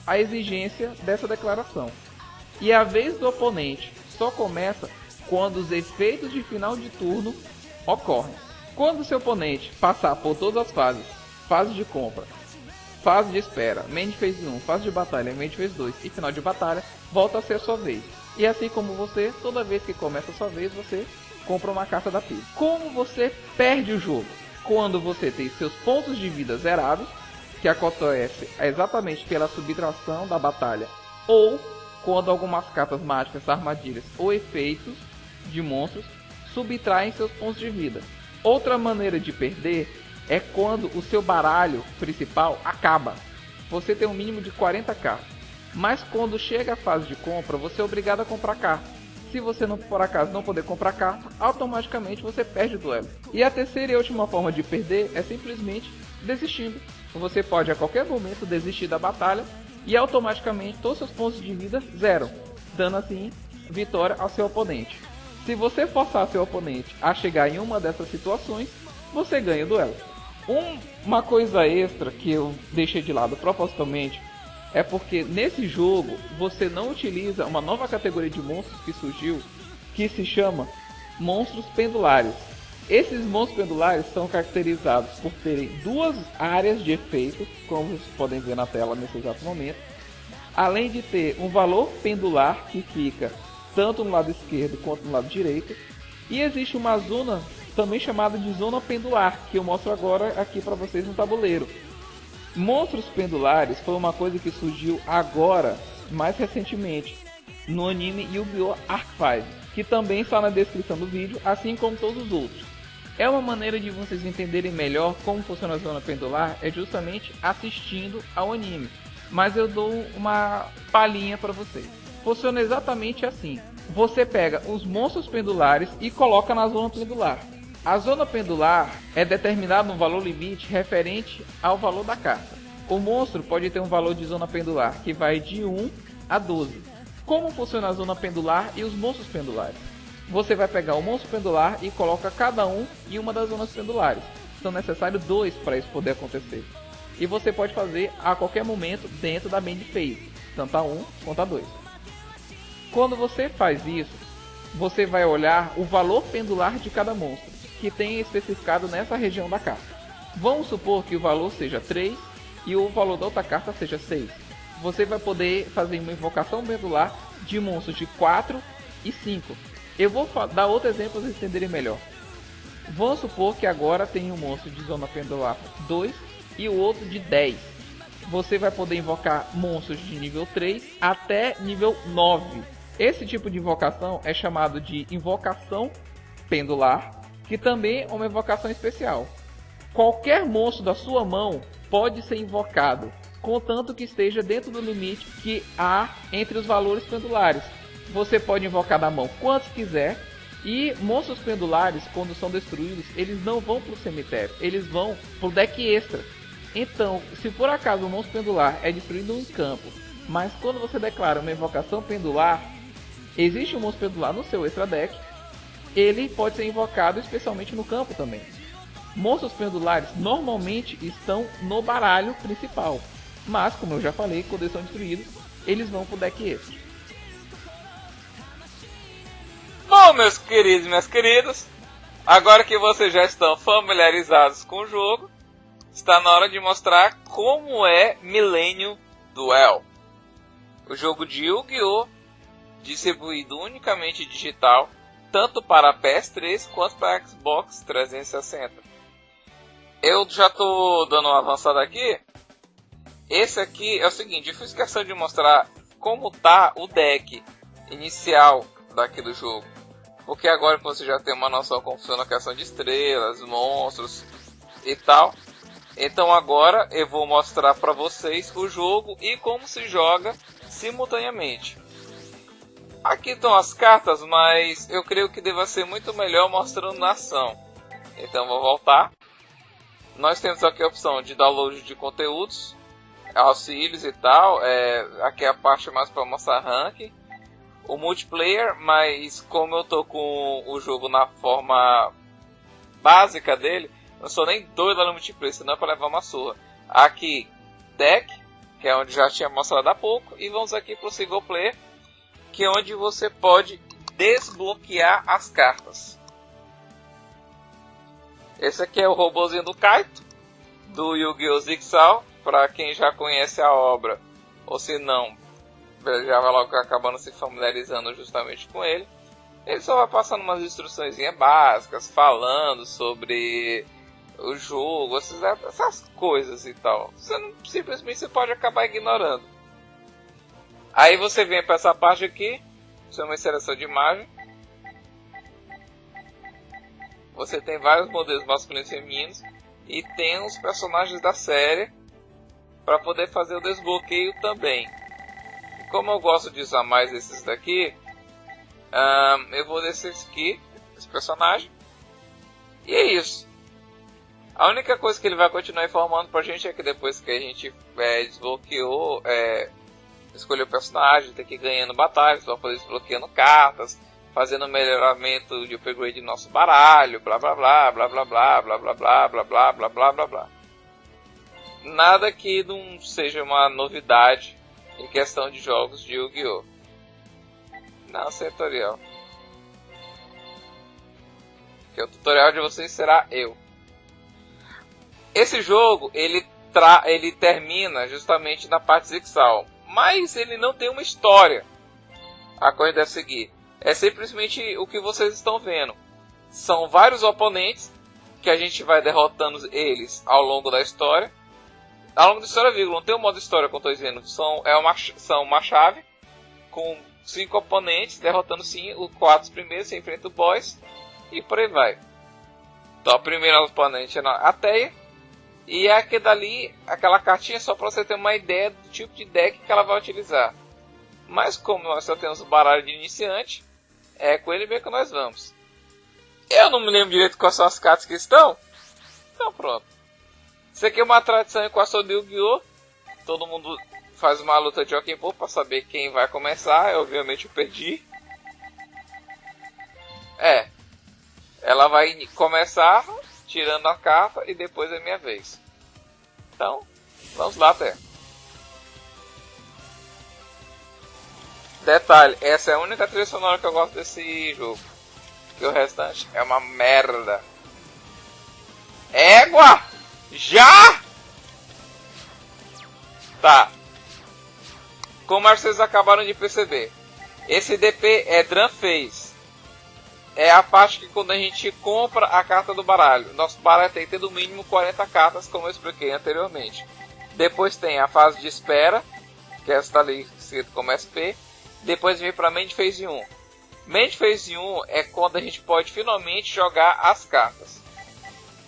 a exigência dessa declaração. E a vez do oponente só começa quando os efeitos de final de turno ocorrem. Quando seu oponente passar por todas as fases, fase de compra, fase de espera, Main Phase 1, fase de batalha, Main Phase 2 e final de batalha, volta a ser a sua vez. E assim como você, toda vez que começa a sua vez, você compra uma carta da pilha. Como você perde o jogo? Quando você tem seus pontos de vida zerados, que acontece exatamente pela subtração da batalha, ou quando algumas cartas mágicas, armadilhas ou efeitos de monstros subtraem seus pontos de vida. Outra maneira de perder é quando o seu baralho principal acaba. Você tem um mínimo de 40 cartas, mas quando chega a fase de compra, você é obrigado a comprar cartas. Se você não, por acaso, não poder comprar carta, automaticamente você perde o duelo. E a terceira e última forma de perder é simplesmente desistindo. Você pode a qualquer momento desistir da batalha e automaticamente todos os seus pontos de vida zeram, dando assim vitória ao seu oponente. Se você forçar seu oponente a chegar em uma dessas situações, você ganha o duelo. Uma coisa extra que eu deixei de lado propositalmente é porque nesse jogo você não utiliza uma nova categoria de monstros que surgiu, que se chama monstros pendulares. Esses monstros pendulares são caracterizados por terem duas áreas de efeito, como vocês podem ver na tela nesse exato momento, além de ter um valor pendular que fica tanto no lado esquerdo quanto no lado direito, e existe uma zona também chamada de zona pendular, que eu mostro agora aqui para vocês no tabuleiro. Monstros pendulares foi uma coisa que surgiu agora, mais recentemente, no anime Yu-Gi-Oh! Arc-V, que também está na descrição do vídeo, assim como todos os outros. É uma maneira de vocês entenderem melhor como funciona a zona pendular, é justamente assistindo ao anime. Mas eu dou uma palhinha para vocês. Funciona exatamente assim. Você pega os monstros pendulares e coloca na zona pendular. A zona pendular é determinada no valor limite referente ao valor da carta. O monstro pode ter um valor de zona pendular que vai de 1 a 12. Como funciona a zona pendular e os monstros pendulares? Você vai pegar o monstro pendular e coloca cada um em uma das zonas pendulares. São necessários 2 para isso poder acontecer. E você pode fazer a qualquer momento dentro da Main Phase, tanto a 1 quanto a 2. Quando você faz isso, você vai olhar o valor pendular de cada monstro, que tem especificado nessa região da carta. Vamos supor que o valor seja 3 e o valor da outra carta seja 6. Você vai poder fazer uma invocação pendular de monstros de 4 e 5. Eu vou dar outro exemplo para vocês entenderem melhor. Vamos supor que agora tem um monstro de zona pendular 2 e o outro de 10. Você vai poder invocar monstros de nível 3 até nível 9. Esse tipo de invocação é chamado de invocação pendular, que também é uma invocação especial. Qualquer monstro da sua mão pode ser invocado, contanto que esteja dentro do limite que há entre os valores pendulares. Você pode invocar da mão quantos quiser, e monstros pendulares, quando são destruídos, eles não vão para o cemitério, eles vão para o deck extra. Então, se por acaso o monstro pendular é destruído em campo, mas quando você declara uma invocação pendular, existe um monstro pendular no seu extra deck, ele pode ser invocado especialmente no campo também. Monstros pendulares normalmente estão no baralho principal, mas como eu já falei, quando eles são destruídos, eles vão para o deck extra. Bom, meus queridos e minhas queridas, agora que vocês já estão familiarizados com o jogo, está na hora de mostrar como é Millennium Duel. O jogo de Yu-Gi-Oh! Distribuído unicamente digital tanto para PS3 quanto para Xbox 360. Eu já tô dando uma avançada aqui. Esse aqui é o seguinte, eu fiz questão de mostrar como tá o deck inicial daquele jogo. Porque agora que você já tem uma noção como funciona a questão de estrelas, monstros e tal. Então agora eu vou mostrar para vocês o jogo e como se joga simultaneamente. Aqui estão as cartas, mas eu creio que deva ser muito melhor mostrando na ação. Então vou voltar. Nós temos aqui a opção de download de conteúdos, auxílios e tal. Aqui é a parte mais para mostrar ranking. O multiplayer, mas como eu tô com o jogo na forma básica dele, não sou nem doido lá no multiplayer, senão é para levar uma surra. Aqui, deck, que é onde já tinha mostrado há pouco. E vamos aqui para o single player, que é onde você pode desbloquear as cartas. Esse aqui é o robozinho do Kaito, do Yu-Gi-Oh! Jigsaw, para quem já conhece a obra, ou se não, já vai logo acabando se familiarizando justamente com ele. Ele só vai passando umas instruções básicas, falando sobre o jogo, essas coisas e tal. Simplesmente você pode acabar ignorando. Aí você vem para essa parte aqui, isso é uma seleção de imagem. Você tem vários modelos masculinos e femininos e tem os personagens da série para poder fazer o desbloqueio também. Como eu gosto de usar mais esses daqui, eu vou descer aqui, esse personagem, e é isso. A única coisa que ele vai continuar informando pra gente é que depois que a gente desbloqueou, escolheu o personagem, tem que ir ganhando batalhas, vai poder desbloqueando cartas, fazendo melhoramento de upgrade do nosso baralho, blá blá blá, blá blá blá, blá blá blá, blá blá blá blá blá blá. Nada que não seja uma novidade em questão de jogos de Yu-Gi-Oh! Não, sem tutorial. Porque o tutorial de vocês será eu. Esse jogo, ele termina justamente na parte Jigsaw, mas ele não tem uma história. A coisa é a seguir. É simplesmente o que vocês estão vendo. São vários oponentes que a gente vai derrotando eles ao longo da história. Ao longo da história, vírgula, não tem um modo história que eu estou dizendo. São uma chave com 5 oponentes, derrotando sim os 4 primeiros, você enfrenta o boss e por aí vai. Então, o primeiro oponente é a Teia. E aquela cartinha só para você ter uma ideia do tipo de deck que ela vai utilizar. Mas como nós só temos o baralho de iniciante, é com ele mesmo que nós vamos. Eu não me lembro direito quais são as cartas que estão. Então pronto. Isso aqui é uma tradição com a sua Yu-Gi-Oh! Todo mundo faz uma luta de Jockey Pô para saber quem vai começar. Eu, obviamente eu perdi. Ela vai começar tirando a carta e depois é minha vez. Então, vamos lá até. Detalhe, essa é a única trilha sonora que eu gosto desse jogo. Porque o restante é uma merda. Égua! Já! Tá. Como vocês acabaram de perceber, esse DP é Drum Phase. É a parte que quando a gente compra a carta do baralho. Nosso baralho tem que ter no mínimo 40 cartas, como eu expliquei anteriormente. Depois tem a fase de espera, que é essa ali escrito como SP. Depois vem para Main Phase 1. Main Phase 1 é quando a gente pode finalmente jogar as cartas.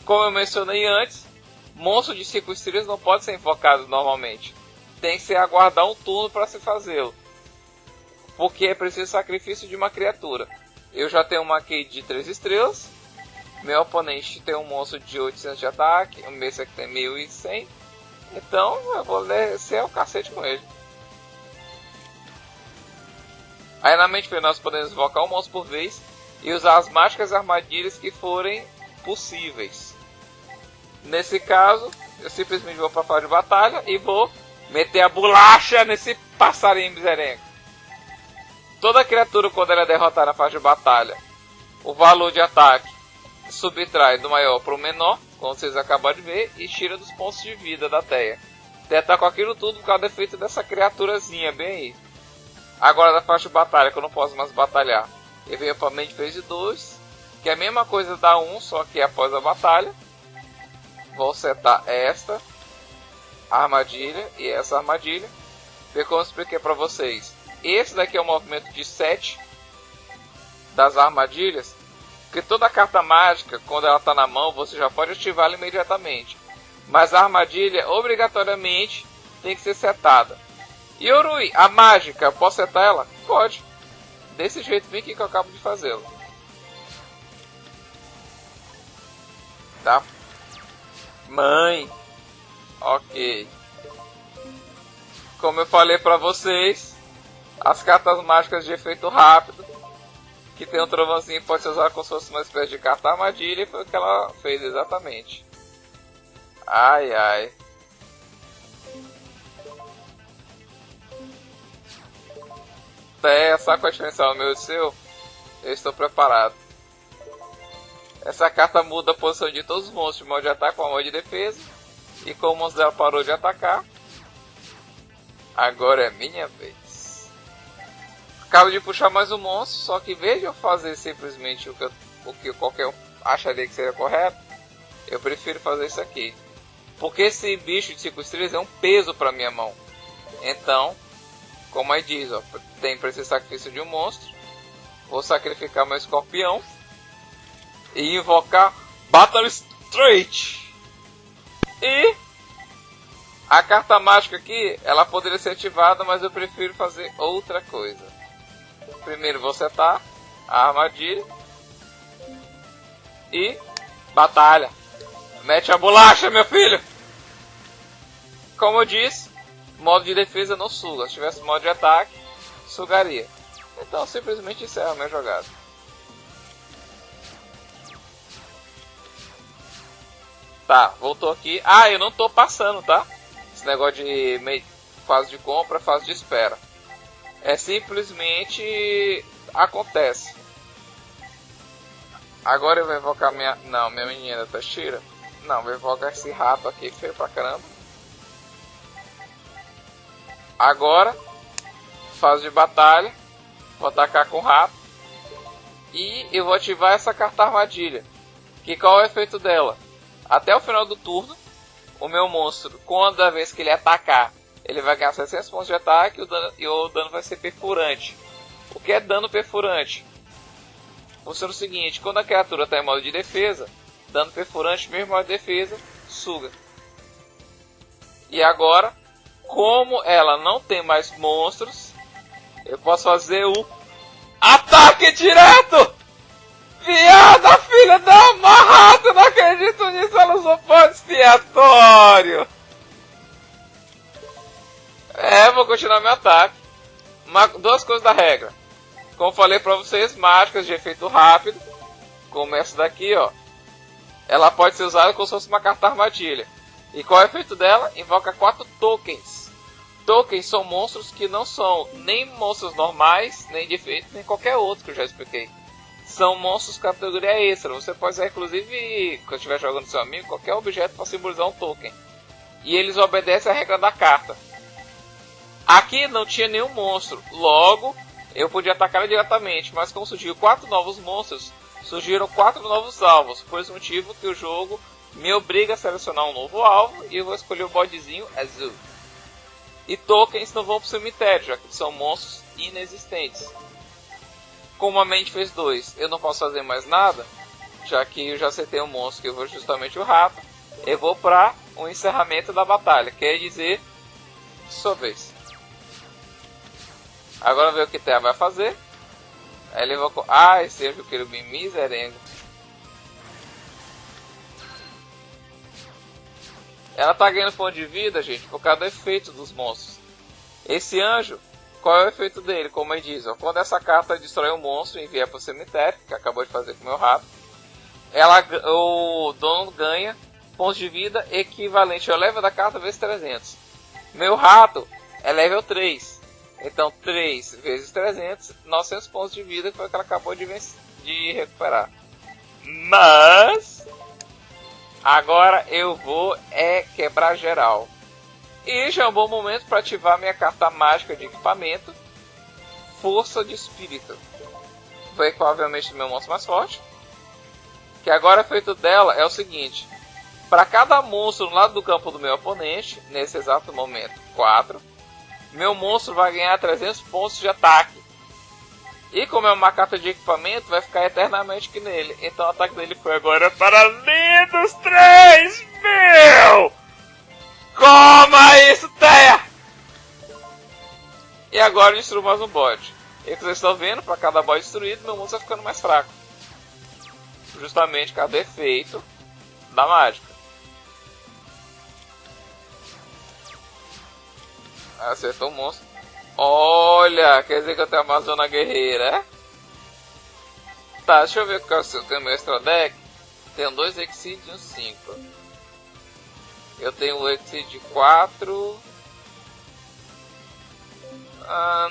Como eu mencionei antes, monstro de 5 estrelas não pode ser invocado normalmente. Tem que se aguardar um turno para se fazê-lo. Porque é preciso sacrifício de uma criatura. Eu já tenho uma aqui de 3 estrelas. Meu oponente tem um monstro de 800 de ataque. O meu aqui tem 1100. Então eu vou descer o cacete com ele. Aí na mente nós podemos invocar um monstro por vez. E usar as mágicas e armadilhas que forem possíveis. Nesse caso, eu simplesmente vou para a fase de batalha. E vou meter a bolacha nesse passarinho miserengo. Toda criatura, quando ela é derrotada na fase de batalha, o valor de ataque subtrai do maior para o menor, como vocês acabaram de ver, e tira dos pontos de vida da Teia. Teia tá com aquilo tudo por causa do efeito dessa criaturazinha, bem aí. Agora da fase de batalha, que eu não posso mais batalhar. E vem o upamento de phase 2, que é a mesma coisa da 1, só que após a batalha. Vou setar esta armadilha e essa armadilha. Vê como eu expliquei para vocês. Esse daqui é o movimento de 7 das armadilhas. Porque toda carta mágica, quando ela está na mão, você já pode ativá-la imediatamente. Mas a armadilha, obrigatoriamente, tem que ser setada. E Yorui, a mágica, posso setar ela? Pode. Desse jeito bem que eu acabo de fazê-lo. Tá? Mãe. Ok. Como eu falei pra vocês, as cartas mágicas de efeito rápido, que tem um trovãozinho, pode ser usado como se fosse uma espécie de carta armadilha, e foi o que ela fez exatamente. Ai ai. Sabe qual é a diferença do meu e seu? Eu estou preparado. Essa carta muda a posição de todos os monstros de modo de ataque com a modo de defesa. E como o monstro dela parou de atacar, agora é minha vez. Acabo de puxar mais um monstro, só que em vez de eu fazer simplesmente o que qualquer um acharia que seria correto, eu prefiro fazer isso aqui. Porque esse bicho de 5 estrelas é um peso para minha mão. Então, como aí diz, ó, tem para esse sacrifício de um monstro, vou sacrificar meu escorpião e invocar Battle Straight. E a carta mágica aqui, ela poderia ser ativada, mas eu prefiro fazer outra coisa. Primeiro vou setar a armadilha e batalha. Mete a bolacha, meu filho! Como eu disse, modo de defesa não suga. Se tivesse modo de ataque, sugaria. Então simplesmente encerro a minha jogada. Tá, voltou aqui. Ah, eu não tô passando, tá? Esse negócio de fase de compra, fase de espera. É simplesmente acontece. Agora eu vou invocar minha... Não, minha menina Tashira. Não, vou invocar esse rato aqui, feio pra caramba. Agora, fase de batalha. Vou atacar com o rato. E eu vou ativar essa carta armadilha. Que qual é o efeito dela? Até o final do turno, o meu monstro, quando vez que ele atacar, ele vai ganhar 600 pontos de ataque e o dano vai ser perfurante. O que é dano perfurante? Funciona o seguinte, quando a criatura está em modo de defesa, dano perfurante, mesmo modo de defesa, suga. E agora, como ela não tem mais monstros, eu posso fazer o ataque direto! Viada, filha da amarrada, não acredito nisso, ela usou pode expiatório. Vou continuar meu ataque. Duas coisas da regra. Como falei pra vocês, mágicas de efeito rápido, como essa daqui, ó. Ela pode ser usada como se fosse uma carta armadilha. E qual é o efeito dela? Invoca 4 tokens. Tokens são monstros que não são nem monstros normais, nem de efeito, nem qualquer outro que eu já expliquei. São monstros categoria extra. Você pode usar, inclusive, quando estiver jogando seu amigo, qualquer objeto para simbolizar um token. E eles obedecem a regra da carta. Aqui não tinha nenhum monstro. Logo, eu podia atacar diretamente. Mas como surgiram 4 novos monstros, surgiram 4 novos alvos. Por esse motivo que o jogo me obriga a selecionar um novo alvo. E eu vou escolher o bodezinho azul. E tokens não vão para o cemitério, já que são monstros inexistentes. Como a mente fez 2, eu não posso fazer mais nada, já que eu já acertei um monstro que eu vou justamente o rato. Eu vou para o encerramento da batalha, quer dizer, sua vez. Agora ver o que Terra vai fazer. Ele invocou. Ah, esse é o querubim miserengo. Ela tá ganhando ponto de vida, gente, por causa do efeito dos monstros. Esse anjo, qual é o efeito dele? Como ele diz, ó, quando essa carta destrói um monstro e envia para o cemitério, que acabou de fazer com o meu rato, o dono ganha pontos de vida equivalente ao level da carta vezes 300. Meu rato é level 3. Então 3 vezes 300, 900 pontos de vida, que foi o que ela acabou de recuperar. Mas agora eu vou quebrar geral. E já é um bom momento para ativar minha carta mágica de equipamento, Força de Espírito. provavelmente do meu monstro mais forte. Que agora o efeito dela é o seguinte: para cada monstro no lado do campo do meu oponente, nesse exato momento 4, meu monstro vai ganhar 300 pontos de ataque. E como é uma carta de equipamento, vai ficar eternamente aqui nele. Então o ataque dele foi agora para lindos 3.000! Coma isso, Teia! E agora eu destruo mais um bode. E como vocês estão vendo, para cada bode destruído, meu monstro vai ficando mais fraco. Justamente cada efeito da mágica. Acertou o monstro. Olha, quer dizer que eu tenho a Amazona Guerreira, é? Tá, deixa eu ver qual é o tenho meu extra deck. Tenho 2 Exceed e um 5. Eu tenho o Exceed 4.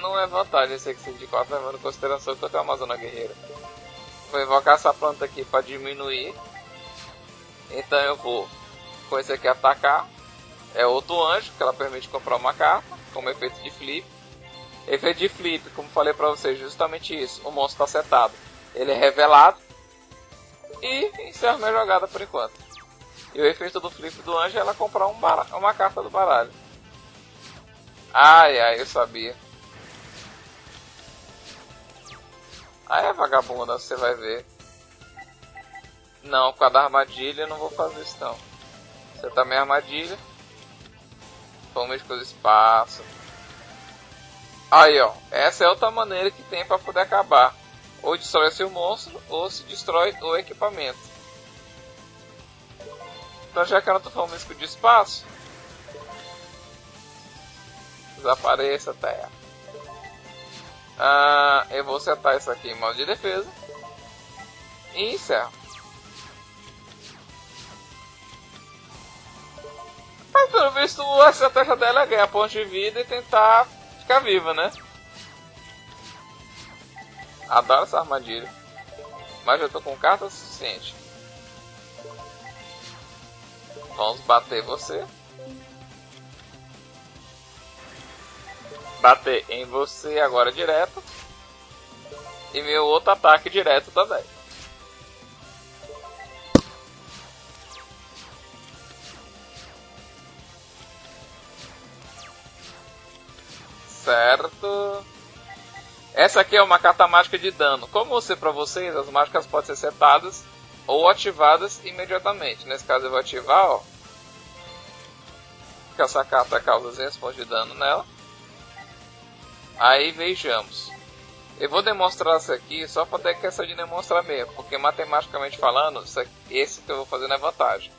Não é vantagem esse Exceed 4, levando em consideração que eu tenho a Amazona Guerreira. Vou invocar essa planta aqui para diminuir. Então eu vou com esse aqui atacar. É outro anjo, que ela permite comprar uma carta, como efeito de flip. Efeito de flip, como falei para vocês, justamente isso. O monstro está setado. Ele é revelado. E encerro minha jogada por enquanto. E o efeito do flip do anjo é ela comprar uma carta do baralho. Ai, eu sabia. Aí é vagabunda, você vai ver. Não, por causa da armadilha eu não vou fazer isso não. Você tá minha armadilha. Vamos com o espaço. Aí ó, essa é outra maneira que tem para poder acabar. Ou destrói seu monstro, ou se destrói o equipamento. Então já que eu não tô falando isso de espaço, desapareça a terra. Eu vou setar isso aqui em modo de defesa. E encerro. Mas pelo visto a estratégia dela é ganhar pontos de vida e tentar ficar viva, né? Adoro essa armadilha. Mas eu tô com carta suficiente. Vamos bater você. Bater em você agora direto. E meu outro ataque direto também. Certo. Essa aqui é uma carta mágica de dano. Como eu mostrei pra vocês, as mágicas podem ser setadas ou ativadas imediatamente. Nesse caso eu vou ativar, ó. Porque essa carta causa 200 pontos de dano nela. Aí vejamos. Eu vou demonstrar isso aqui só para ter questão de demonstrar mesmo. Porque matematicamente falando, esse que eu vou fazer não é vantagem.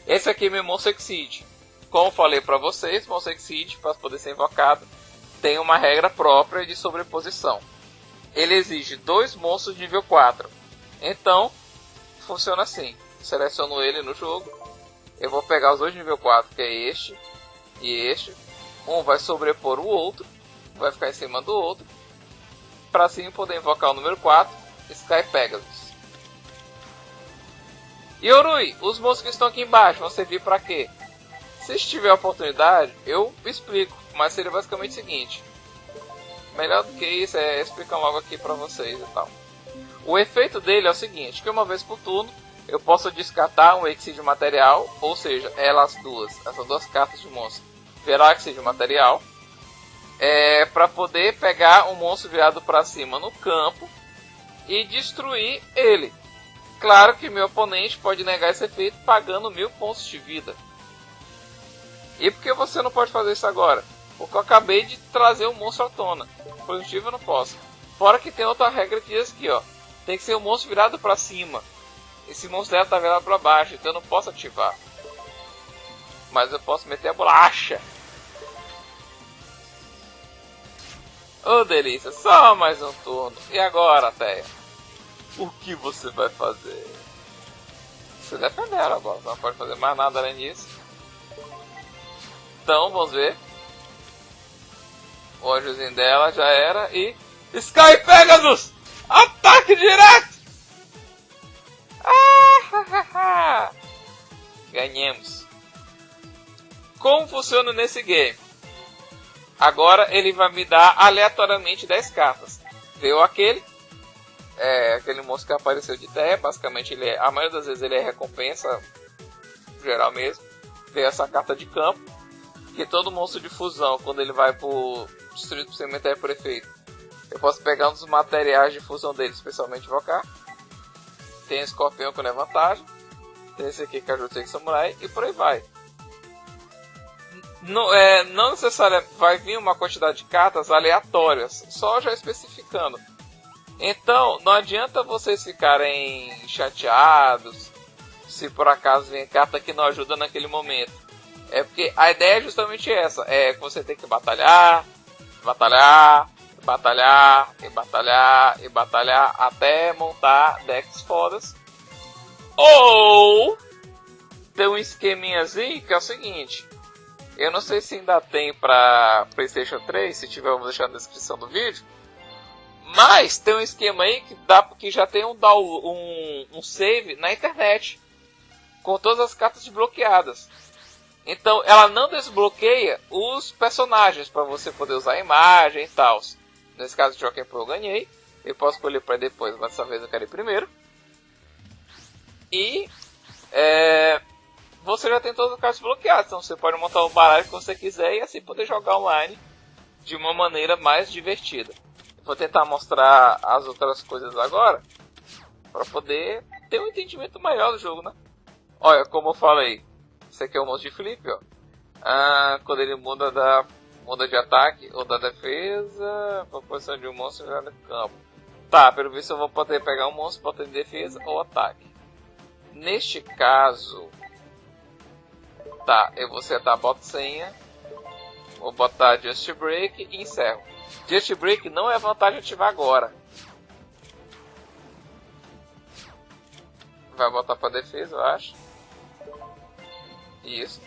Esse aqui é meu Monster Exceed. Como falei para vocês, Monster Exceed, para poder ser invocado, tem uma regra própria de sobreposição. Ele exige 2 monstros de nível 4. Então, funciona assim. Seleciono ele no jogo. Eu vou pegar os 2 de nível 4, que é este e este. Um vai sobrepor o outro. Vai ficar em cima do outro. Para assim poder invocar o número 4, Sky Pegasus. Yorui, os monstros que estão aqui embaixo vão servir para quê? Se tiver a oportunidade, eu explico. Mas seria basicamente o seguinte. Melhor do que isso é explicar logo aqui pra vocês e tal. O efeito dele é o seguinte. Que uma vez por turno eu posso descartar um Exceed material. Ou seja, essas duas cartas de monstro virar Exceed material. Pra poder pegar um monstro virado pra cima no campo. E destruir ele. Claro que meu oponente pode negar esse efeito pagando 1000 pontos de vida. E por que você não pode fazer isso agora? Porque eu acabei de trazer o monstro à tona. Por motivo eu não posso. Fora que tem outra regra que diz aqui, ó. Tem que ser um monstro virado pra cima. Esse monstro dela tá virado pra baixo, então eu não posso ativar. Mas eu posso meter a bolacha. Oh, delícia. Só mais um turno. E agora, Teia? O que você vai fazer? Você defender ela agora. Não pode fazer mais nada além disso. Então, vamos ver. O anjozinho dela já era e... Sky Pegasus! Ataque direto! Ganhamos. Como funciona nesse game? Agora ele vai me dar aleatoriamente 10 cartas. Veio aquele. é aquele monstro que apareceu de ideia. Basicamente, a maioria das vezes ele é recompensa geral mesmo. Tem essa carta de campo, que todo monstro de fusão, quando ele vai pro destruído por cemitério por efeito, eu posso pegar um dos materiais de fusão dele, especialmente invocar. Tem escorpião com vantagem. Tem esse aqui que é o Jutei Samurai, e por aí vai. Não necessariamente vai vir uma quantidade de cartas aleatórias, só já especificando. Então, não adianta vocês ficarem chateados se por acaso vem carta que não ajuda naquele momento. É porque a ideia é justamente essa, é que você tem que batalhar, batalhar, batalhar e batalhar e batalhar até montar decks fodas. Ou tem um esqueminhazinho que é o seguinte, eu não sei se ainda tem pra PlayStation 3, se tiver eu vou deixar na descrição do vídeo, mas tem um esquema aí que já tem um save na internet com todas as cartas desbloqueadas. Então ela não desbloqueia os personagens para você poder usar a imagem e tal. Nesse caso de Joaquim eu ganhei, eu posso escolher para depois, mas dessa vez eu quero ir primeiro. E você já tem todas as cartas desbloqueadas, então você pode montar o baralho que você quiser e assim poder jogar online de uma maneira mais divertida. Vou tentar mostrar as outras coisas agora para poder ter um entendimento maior do jogo, né? Olha, como eu falei, esse aqui é o monstro de flip, ó. Quando ele muda de ataque ou da defesa, a posição de um monstro já no campo. Tá, pelo visto eu vou poder pegar um monstro para ter defesa ou ataque. Neste caso, tá, eu vou setar a bota senha, vou botar Just Break e encerro. Just Break não é vantagem ativar agora. Vai botar para defesa, eu acho. Isso.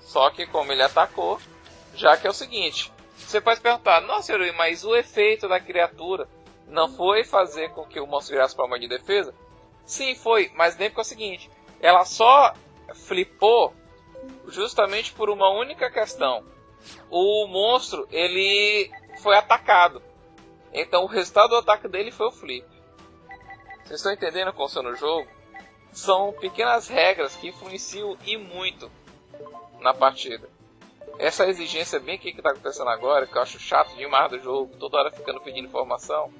Só que como ele atacou, já que é o seguinte, você pode perguntar, nossa Yuri, mas o efeito da criatura não foi fazer com que o monstro virasse para uma de defesa? Sim, foi, mas lembra que é o seguinte, ela só flipou justamente por uma única questão. O monstro, ele foi atacado. Então o resultado do ataque dele foi o flip. Vocês estão entendendo como funciona o jogo? São pequenas regras que influenciam e muito na partida. Essa exigência bem que está acontecendo agora, que eu acho chato demais do jogo, toda hora ficando pedindo informação,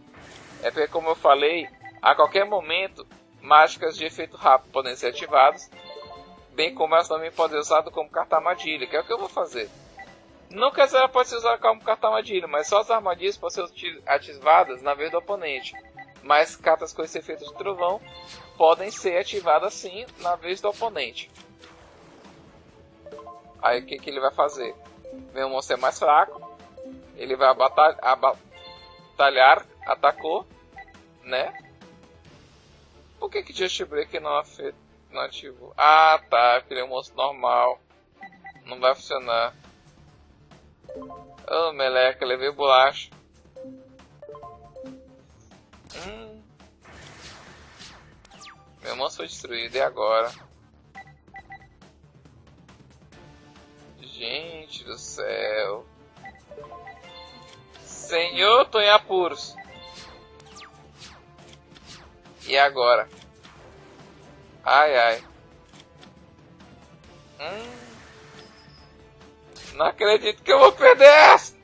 é porque, como eu falei, a qualquer momento, mágicas de efeito rápido podem ser ativadas, bem como elas também podem ser usadas como carta armadilha, que é o que eu vou fazer. Não quer dizer que ela pode ser usada como carta armadilha, mas só as armadilhas podem ser ativadas na vez do oponente. Mas cartas com esse efeito de trovão podem ser ativadas sim na vez do oponente. Aí o que ele vai fazer? Meu monstro é mais fraco, ele vai batalhar, atacou, né? Por que Just Break não ativou? Ah, tá, porque ele é um monstro normal, não vai funcionar. Oh, meleca, levei bolacha. Meu monstro foi destruído, e agora? Gente do céu. Senhor, tô em apuros. E agora? Ai, ai. Não acredito que eu vou perder essa.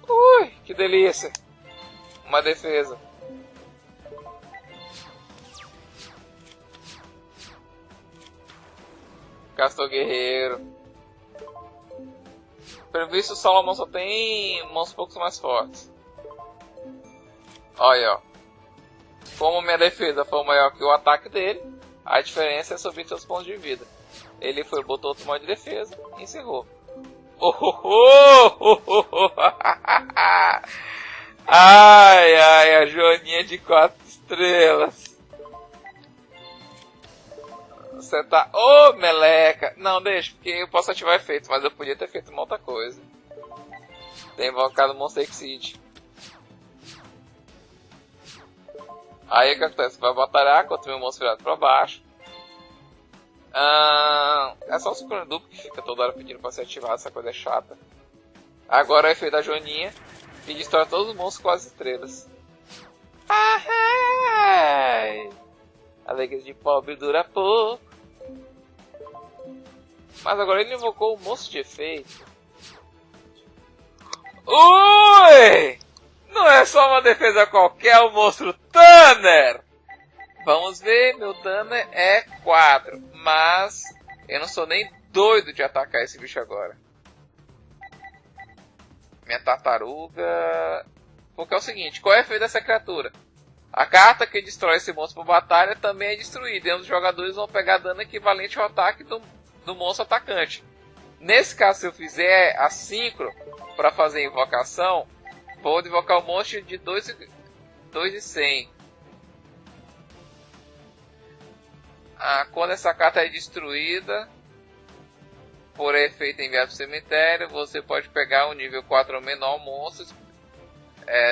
Ui, que delícia. Uma defesa. Castor Guerreiro. Pelo visto o Salomão só tem mãos poucos mais fortes. Olha, ó. Como minha defesa foi maior que o ataque dele, a diferença é sobre seus pontos de vida. Ele foi, botou outro modo de defesa e encerrou. Ai, ai, a Joaninha de 4 estrelas. Você tá... Ô, meleca! Não, deixa, porque eu posso ativar efeito, mas eu podia ter feito uma outra coisa. Ter invocado o Monster Exceed. Aí o que acontece? Vai batalhar contra o meu monstro virado pra baixo. É só o sincrono duplo que fica toda hora pedindo pra ser ativado, essa coisa é chata. Agora o efeito da Joaninha. E destrói todos os monstros com as estrelas. Ai! Alegria de pobre dura pouco. Mas agora ele invocou o monstro de efeito. Ui! Não é só uma defesa qualquer, é o monstro Thunder! Vamos ver, meu dano é 4. Mas eu não sou nem doido de atacar esse bicho agora. Minha tartaruga... Porque é o seguinte, qual é o efeito dessa criatura? A carta que destrói esse monstro por batalha também é destruída. E os jogadores vão pegar dano equivalente ao ataque do monstro atacante. Nesse caso, se eu fizer a sincro para fazer a invocação, vou invocar o monstro de 2 e 100. Quando essa carta é destruída por efeito enviado para o cemitério, você pode pegar um nível 4 ou menor monstro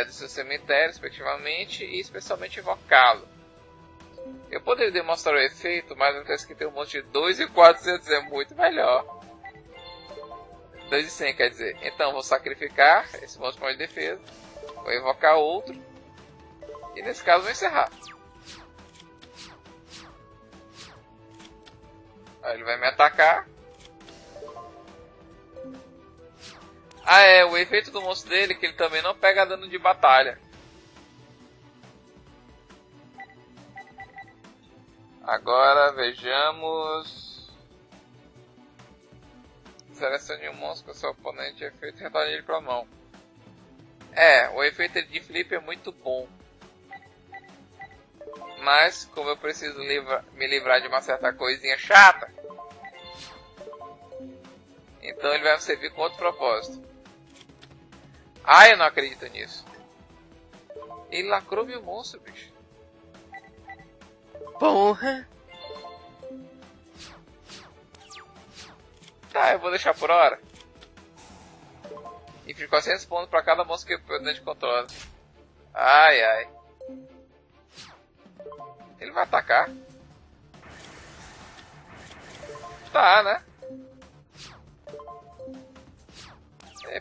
do seu cemitério, respectivamente, e especialmente invocá-lo. Eu poderia demonstrar o efeito, mas acontece que tem um monte de 2 e 400 é muito melhor. 2 e 100 quer dizer. Então vou sacrificar esse monstro de defesa, vou invocar outro, e nesse caso vou encerrar. Aí ele vai me atacar. O efeito do monstro dele é que ele também não pega dano de batalha. Agora vejamos. Selecione um monstro com seu oponente de efeito e retorne ele para a mão. O efeito de flip é muito bom. Mas como eu preciso me livrar de uma certa coisinha chata, então ele vai me servir com outro propósito. Eu não acredito nisso. Ele lacrou meu monstro, bicho. Porra! Tá, eu vou deixar por hora. E fica 400 pontos pra cada monstro que o oponente controla. Ai. Ele vai atacar. Tá, né?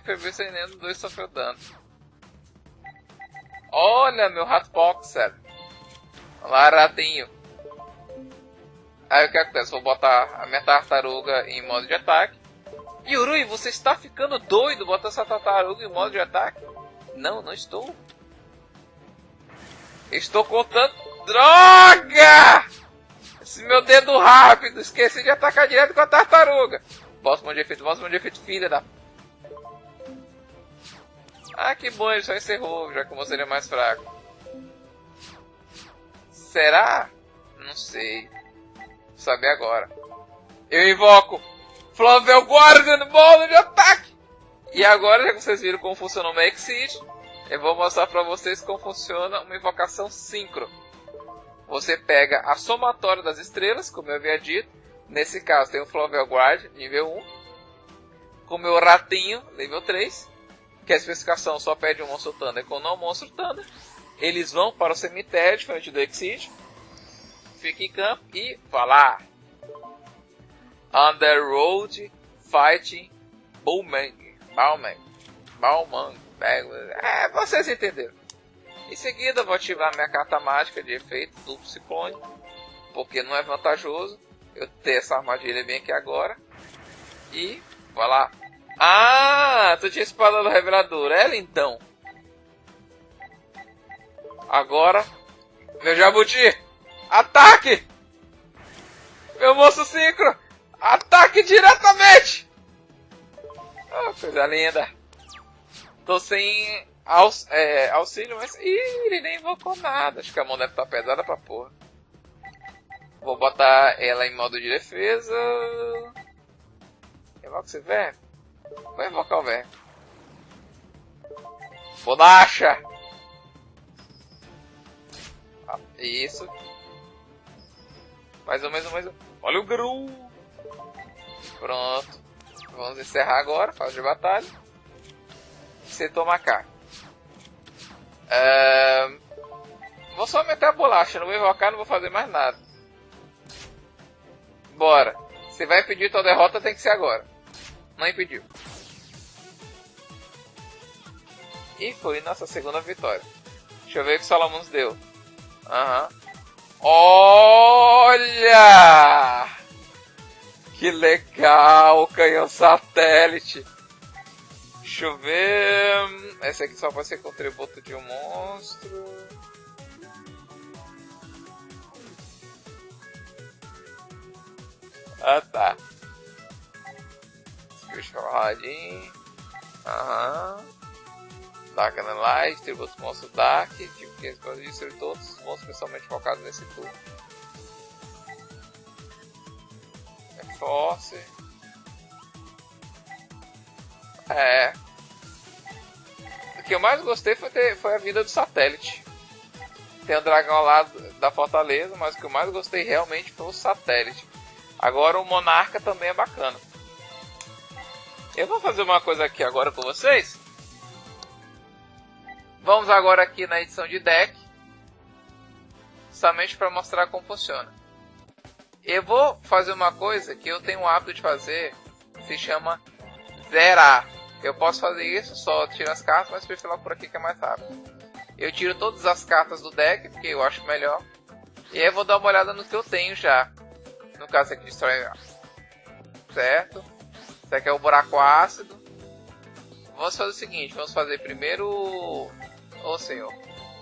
PV sem nenhum dos dois sofreu dano. Olha, meu Ratboxer. Olá, ratinho. Aí o que acontece? Vou botar a minha tartaruga em modo de ataque. Yurui, você está ficando doido botar essa tartaruga em modo de ataque? Não estou. Estou contando... Droga! Esse meu dedo rápido. Esqueci de atacar direto com a tartaruga. Bosta mão de efeito, filha da... que bom, ele só encerrou, já que o monstro é mais fraco. Será? Não sei. Vou saber agora. Eu invoco Flavel Guardian no modo de ataque! E agora, já que vocês viram como funciona o Exceed, eu vou mostrar pra vocês como funciona uma invocação sincro. Você pega a somatória das estrelas, como eu havia dito. Nesse caso tem o Flavel Guardian, nível 1. Com o meu ratinho, nível 3. Que a especificação só pede um monstro Thunder com não monstro Thunder. Eles vão para o cemitério, diferente do Exceed. Fica em campo e vá lá. Underworld Fighting Bowman. Vocês entenderam. Em seguida vou ativar minha carta mágica de efeito duplo ciclone. Porque não é vantajoso eu ter essa armadilha bem aqui agora. E vá lá. Tu tinha espada do revelador. Ela então. Agora, meu jabuti. Ataque! Meu monstro sincro. Ataque diretamente. Coisa linda. Tô sem auxílio, mas... ele nem invocou nada. Acho que a mão deve estar pesada pra porra. Vou botar ela em modo de defesa. Invoca esse verme. Vou invocar o verme. Bonacha! Isso. Mais um. Olha o Gru! Pronto. Vamos encerrar agora, fase de batalha. Você toma cá. Vou só meter a bolacha, não vou invocar, não vou fazer mais nada. Bora. Se vai impedir tua derrota, tem que ser agora. Não impediu. E foi nossa segunda vitória. Deixa eu ver o que o Solomons deu. Olha! Que legal, o canhão satélite. Deixa eu ver. Esse aqui só pode ser contributo de um monstro. Ah, tá. Spirit Paladin. Dark Analyze, tributo monstro Dark. Tipo 15 para destruir todos os monstros especialmente focados nesse turno. Force. O que eu mais gostei foi a vida do satélite. Tem o dragão lá da fortaleza, mas o que eu mais gostei realmente foi o satélite. Agora o monarca também é bacana. Eu vou fazer uma coisa aqui agora com vocês. Vamos agora aqui na edição de deck. Somente para mostrar como funciona. Eu vou fazer uma coisa que eu tenho o hábito de fazer, se chama zerar. Eu posso fazer isso, só tiro as cartas, mas prefiro lá por aqui que é mais rápido. Eu tiro todas as cartas do deck, porque eu acho melhor. E aí eu vou dar uma olhada no que eu tenho já. No caso aqui, destrói. Certo? Esse aqui é o buraco ácido. Vamos fazer o seguinte, vamos fazer primeiro... Ô senhor,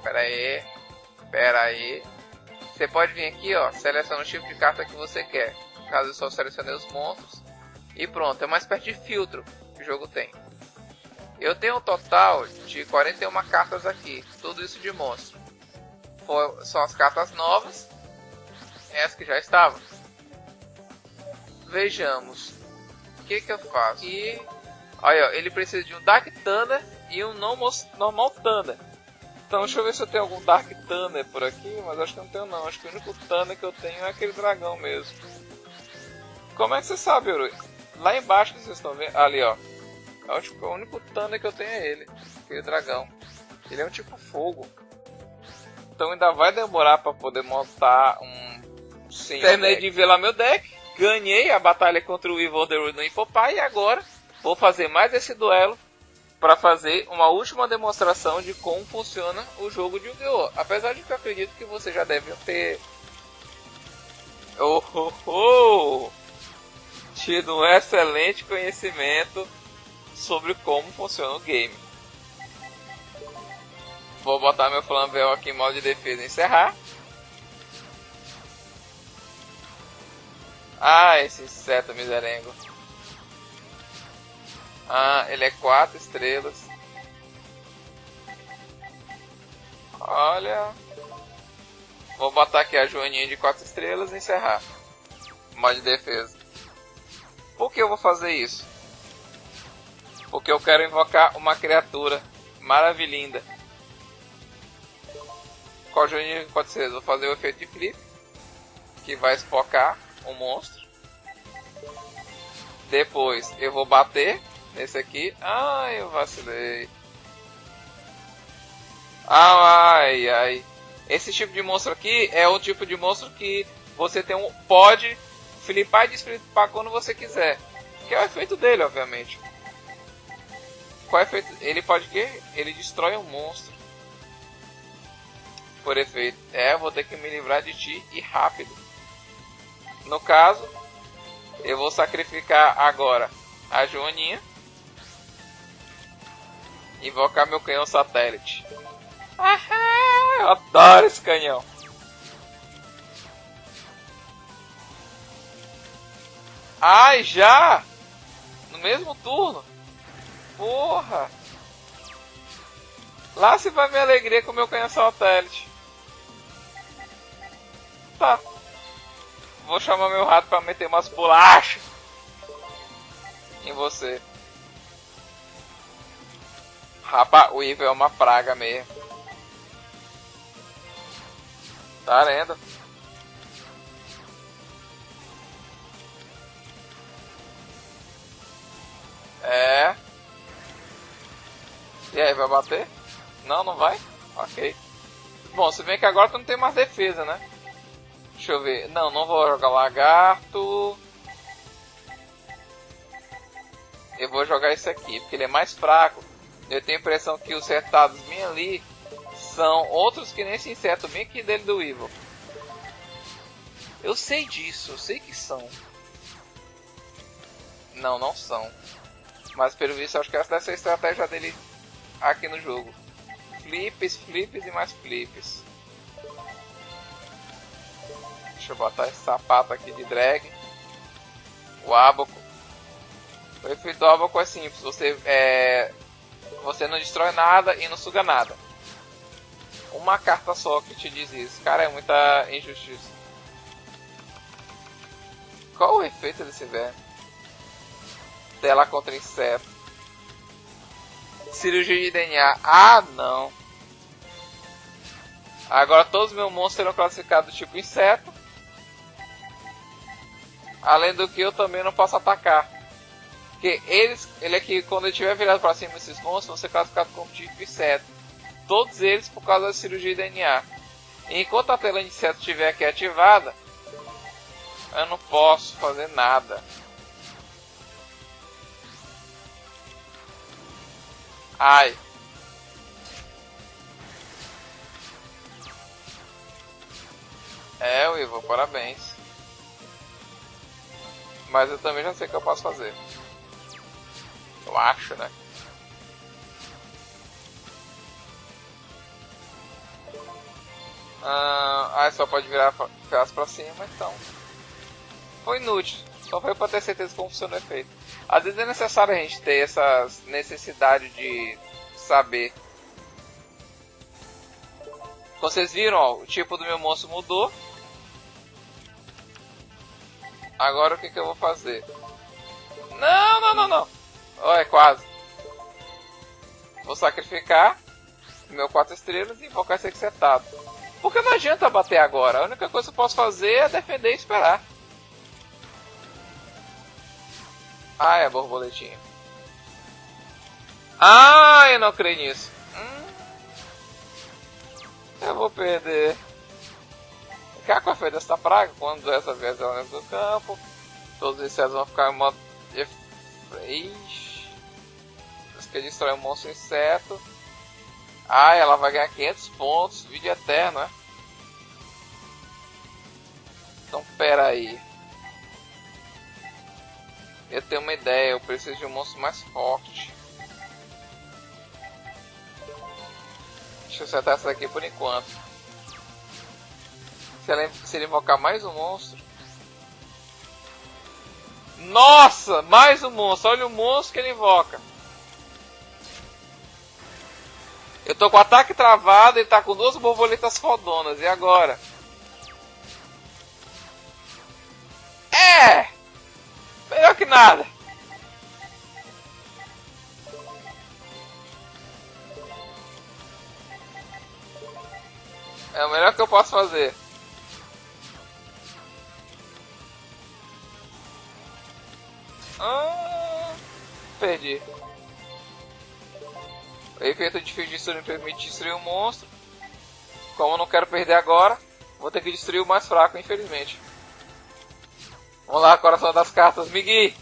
pera aí. Você pode vir aqui, ó, seleciona o tipo de carta que você quer. No caso eu só selecionei os monstros. E pronto, é uma espécie de filtro que o jogo tem. Eu tenho um total de 41 cartas aqui. Tudo isso de monstro. São as cartas novas. Essas que já estavam. Vejamos. O que eu faço? Aqui, olha, ele precisa de um Dark Thunder e um Normal Thunder. Então deixa eu ver se eu tenho algum Dark Thunder por aqui, mas acho que não tenho não. Acho que o único Thunder que eu tenho é aquele dragão mesmo. Como é que você sabe, Urui? Lá embaixo que vocês estão vendo, ali ó. Acho que o único Thunder que eu tenho é ele, aquele dragão. Ele é um tipo fogo. Então ainda vai demorar para poder montar um... Sim, terminei de ver lá meu deck. Ganhei a batalha contra o Evil Underwood no Infopai e agora vou fazer mais esse duelo para fazer uma última demonstração de como funciona o jogo de Yu-Gi-Oh! Apesar de que eu acredito que você já deve ter tido um excelente conhecimento sobre como funciona o game. Vou botar meu Flamvel aqui em modo de defesa e encerrar. Esse inseto miserengo. Ele é 4 estrelas. Olha. Vou botar aqui a joaninha de 4 estrelas e encerrar. Modo de defesa. Por que eu vou fazer isso? Porque eu quero invocar uma criatura maravilhinda. Com a joaninha de 4 estrelas, vou fazer o efeito de flip, que vai espocar o monstro. Depois eu vou bater nesse aqui. Eu vacilei. Ai. Esse tipo de monstro aqui é o tipo de monstro que você pode flipar e desflipar quando você quiser. Que é o efeito dele, obviamente. Qual é o efeito? Ele pode o quê? Ele destrói um monstro. Por efeito. Eu vou ter que me livrar de ti e rápido. No caso, eu vou sacrificar agora a joaninha. Invocar meu canhão satélite. Eu adoro esse canhão. Já? No mesmo turno? Porra! Lá se vai minha alegria com o meu canhão satélite. Tá. Vou chamar meu rato pra meter umas bolachas em você. Rapaz, o Evil é uma praga mesmo. Tá vendo? E aí, vai bater? Não vai? Ok. Bom, se bem que agora tu não tem mais defesa, né? Deixa eu ver. Não vou jogar lagarto. Eu vou jogar esse aqui, porque ele é mais fraco. Eu tenho a impressão que os setados bem ali são outros que nem esse inseto bem aqui dele do Evil. Eu sei disso, eu sei que são. Não, não são. Mas pelo visto eu acho que essa deve ser a estratégia dele aqui no jogo. Flips, flips e mais flips. Deixa eu botar esse sapato aqui de drag. O Abaco. O efeito do Abaco é simples. Você não destrói nada e não suga nada. Uma carta só que te diz isso. Cara, é muita injustiça. Qual o efeito desse velho? Tela contra inseto. Cirurgia de DNA. Ah, não. Agora todos os meus monstros serão classificados do tipo inseto. Além do que eu também não posso atacar. Porque ele aqui, quando ele estiver virado para cima desses monstros, vão ser classificados como tipo inseto. Todos eles por causa da cirurgia de DNA. Enquanto a tela de inseto estiver aqui ativada, eu não posso fazer nada. Ai. É, Ivo, parabéns. Mas eu também já sei o que eu posso fazer. Eu acho, né? Só pode virar pra cima, então. Foi inútil. Só foi pra ter certeza como funciona o efeito. Às vezes é necessário a gente ter essa necessidade de saber. Vocês viram, ó, o tipo do meu monstro mudou. Agora o que eu vou fazer? Não. Oh, é quase. Vou sacrificar meu 4 estrelas e invocar esse aqui setado. Porque não adianta bater agora. A única coisa que eu posso fazer é defender e esperar. Ah, é a borboletinha. Ah, eu não creio nisso. Eu vou perder. Qual foi a efeito dessa praga? Quando essa vez ela entra do campo, todos os insetos vão ficar em modo... Ixi. Isso que destrói um monstro inseto. Ah, ela vai ganhar 500 pontos. Vídeo eterno, né? Então, pera aí. Eu tenho uma ideia. Eu preciso de um monstro mais forte. Deixa eu acertar essa daqui por enquanto. Se ele invocar mais um monstro... Nossa! Mais um monstro! Olha o monstro que ele invoca. Eu tô com o ataque travado e tá com 2 borboletas fodonas. E agora? É! Melhor que nada. É o melhor que eu posso fazer. Perdi. O efeito de fio de destruir me permite destruir um monstro. Como eu não quero perder agora, vou ter que destruir o mais fraco, infelizmente. Vamos lá, coração das cartas, Migui.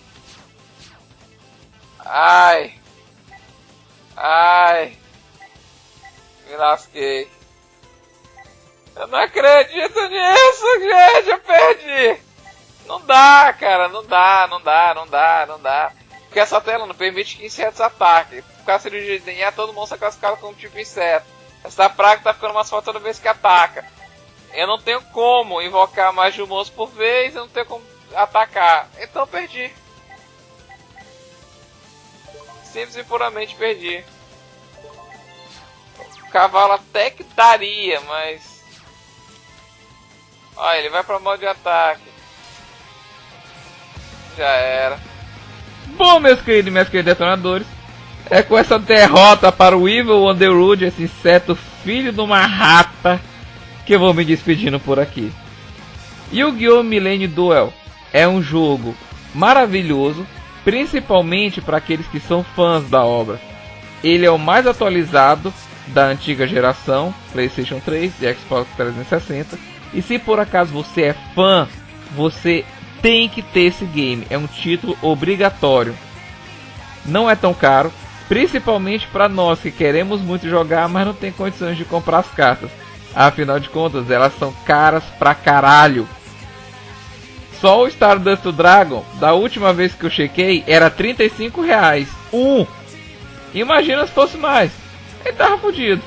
Ai. Me lasquei. Eu não acredito nisso, gente. Eu perdi. Não dá, cara. Não dá. Porque essa tela não permite que insetos ataquem. Por causa da cirurgia de DNA, todo mundo é classificado como tipo inseto. Essa praga tá ficando mais forte toda vez que ataca. Eu não tenho como invocar mais de um monstro por vez. Eu não tenho como atacar. Então eu perdi. Simples e puramente perdi. O cavalo até que daria, mas... Olha, ele vai pra modo de ataque. Já era. Bom, meus queridos e minhas queridas detonadores, é com essa derrota para o Evil Underwood, esse inseto filho de uma rata, que eu vou me despedindo por aqui. Yu-Gi-Oh! Millennium Duel é um jogo maravilhoso, principalmente para aqueles que são fãs da obra. Ele é o mais atualizado da antiga geração, PlayStation 3 e Xbox 360. E se por acaso você é fã, você tem que ter esse game. É um título obrigatório. Não é tão caro. Principalmente para nós que queremos muito jogar, mas não tem condições de comprar as cartas. Afinal de contas, elas são caras pra caralho. Só o Stardust Dragon, da última vez que eu chequei, era R$35. Imagina se fosse mais. Ele tava fodido.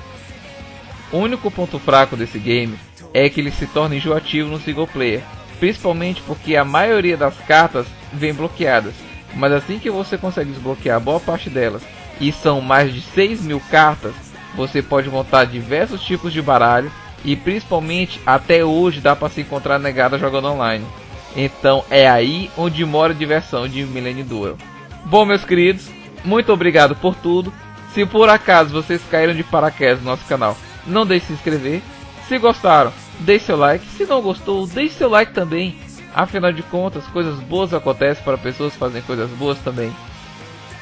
O único ponto fraco desse game é que ele se torna enjoativo no single player. Principalmente porque a maioria das cartas vem bloqueadas. Mas assim que você consegue desbloquear boa parte delas, e são mais de 6.000 cartas, você pode montar diversos tipos de baralho. E principalmente até hoje dá para se encontrar negada jogando online. Então é aí onde mora a diversão de Millennium Duel. Bom, meus queridos, muito obrigado por tudo. Se por acaso vocês caíram de paraquedas no nosso canal, não deixe de se inscrever. Se gostaram, deixe seu like. Se não gostou, deixe seu like também. Afinal de contas, coisas boas acontecem para pessoas que fazem coisas boas também.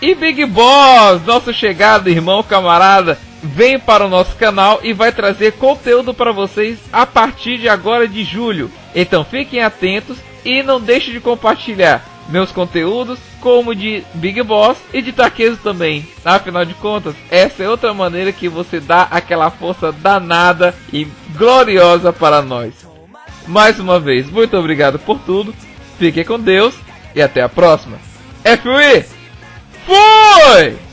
E Big Boss, nosso chegado irmão camarada, vem para o nosso canal e vai trazer conteúdo para vocês a partir de agora de julho. Então fiquem atentos e não deixe de compartilhar meus conteúdos, como de Big Boss e de Takezo também. Afinal de contas, essa é outra maneira que você dá aquela força danada e gloriosa para nós. Mais uma vez, muito obrigado por tudo. Fiquem com Deus e até a próxima. FUI! Fui!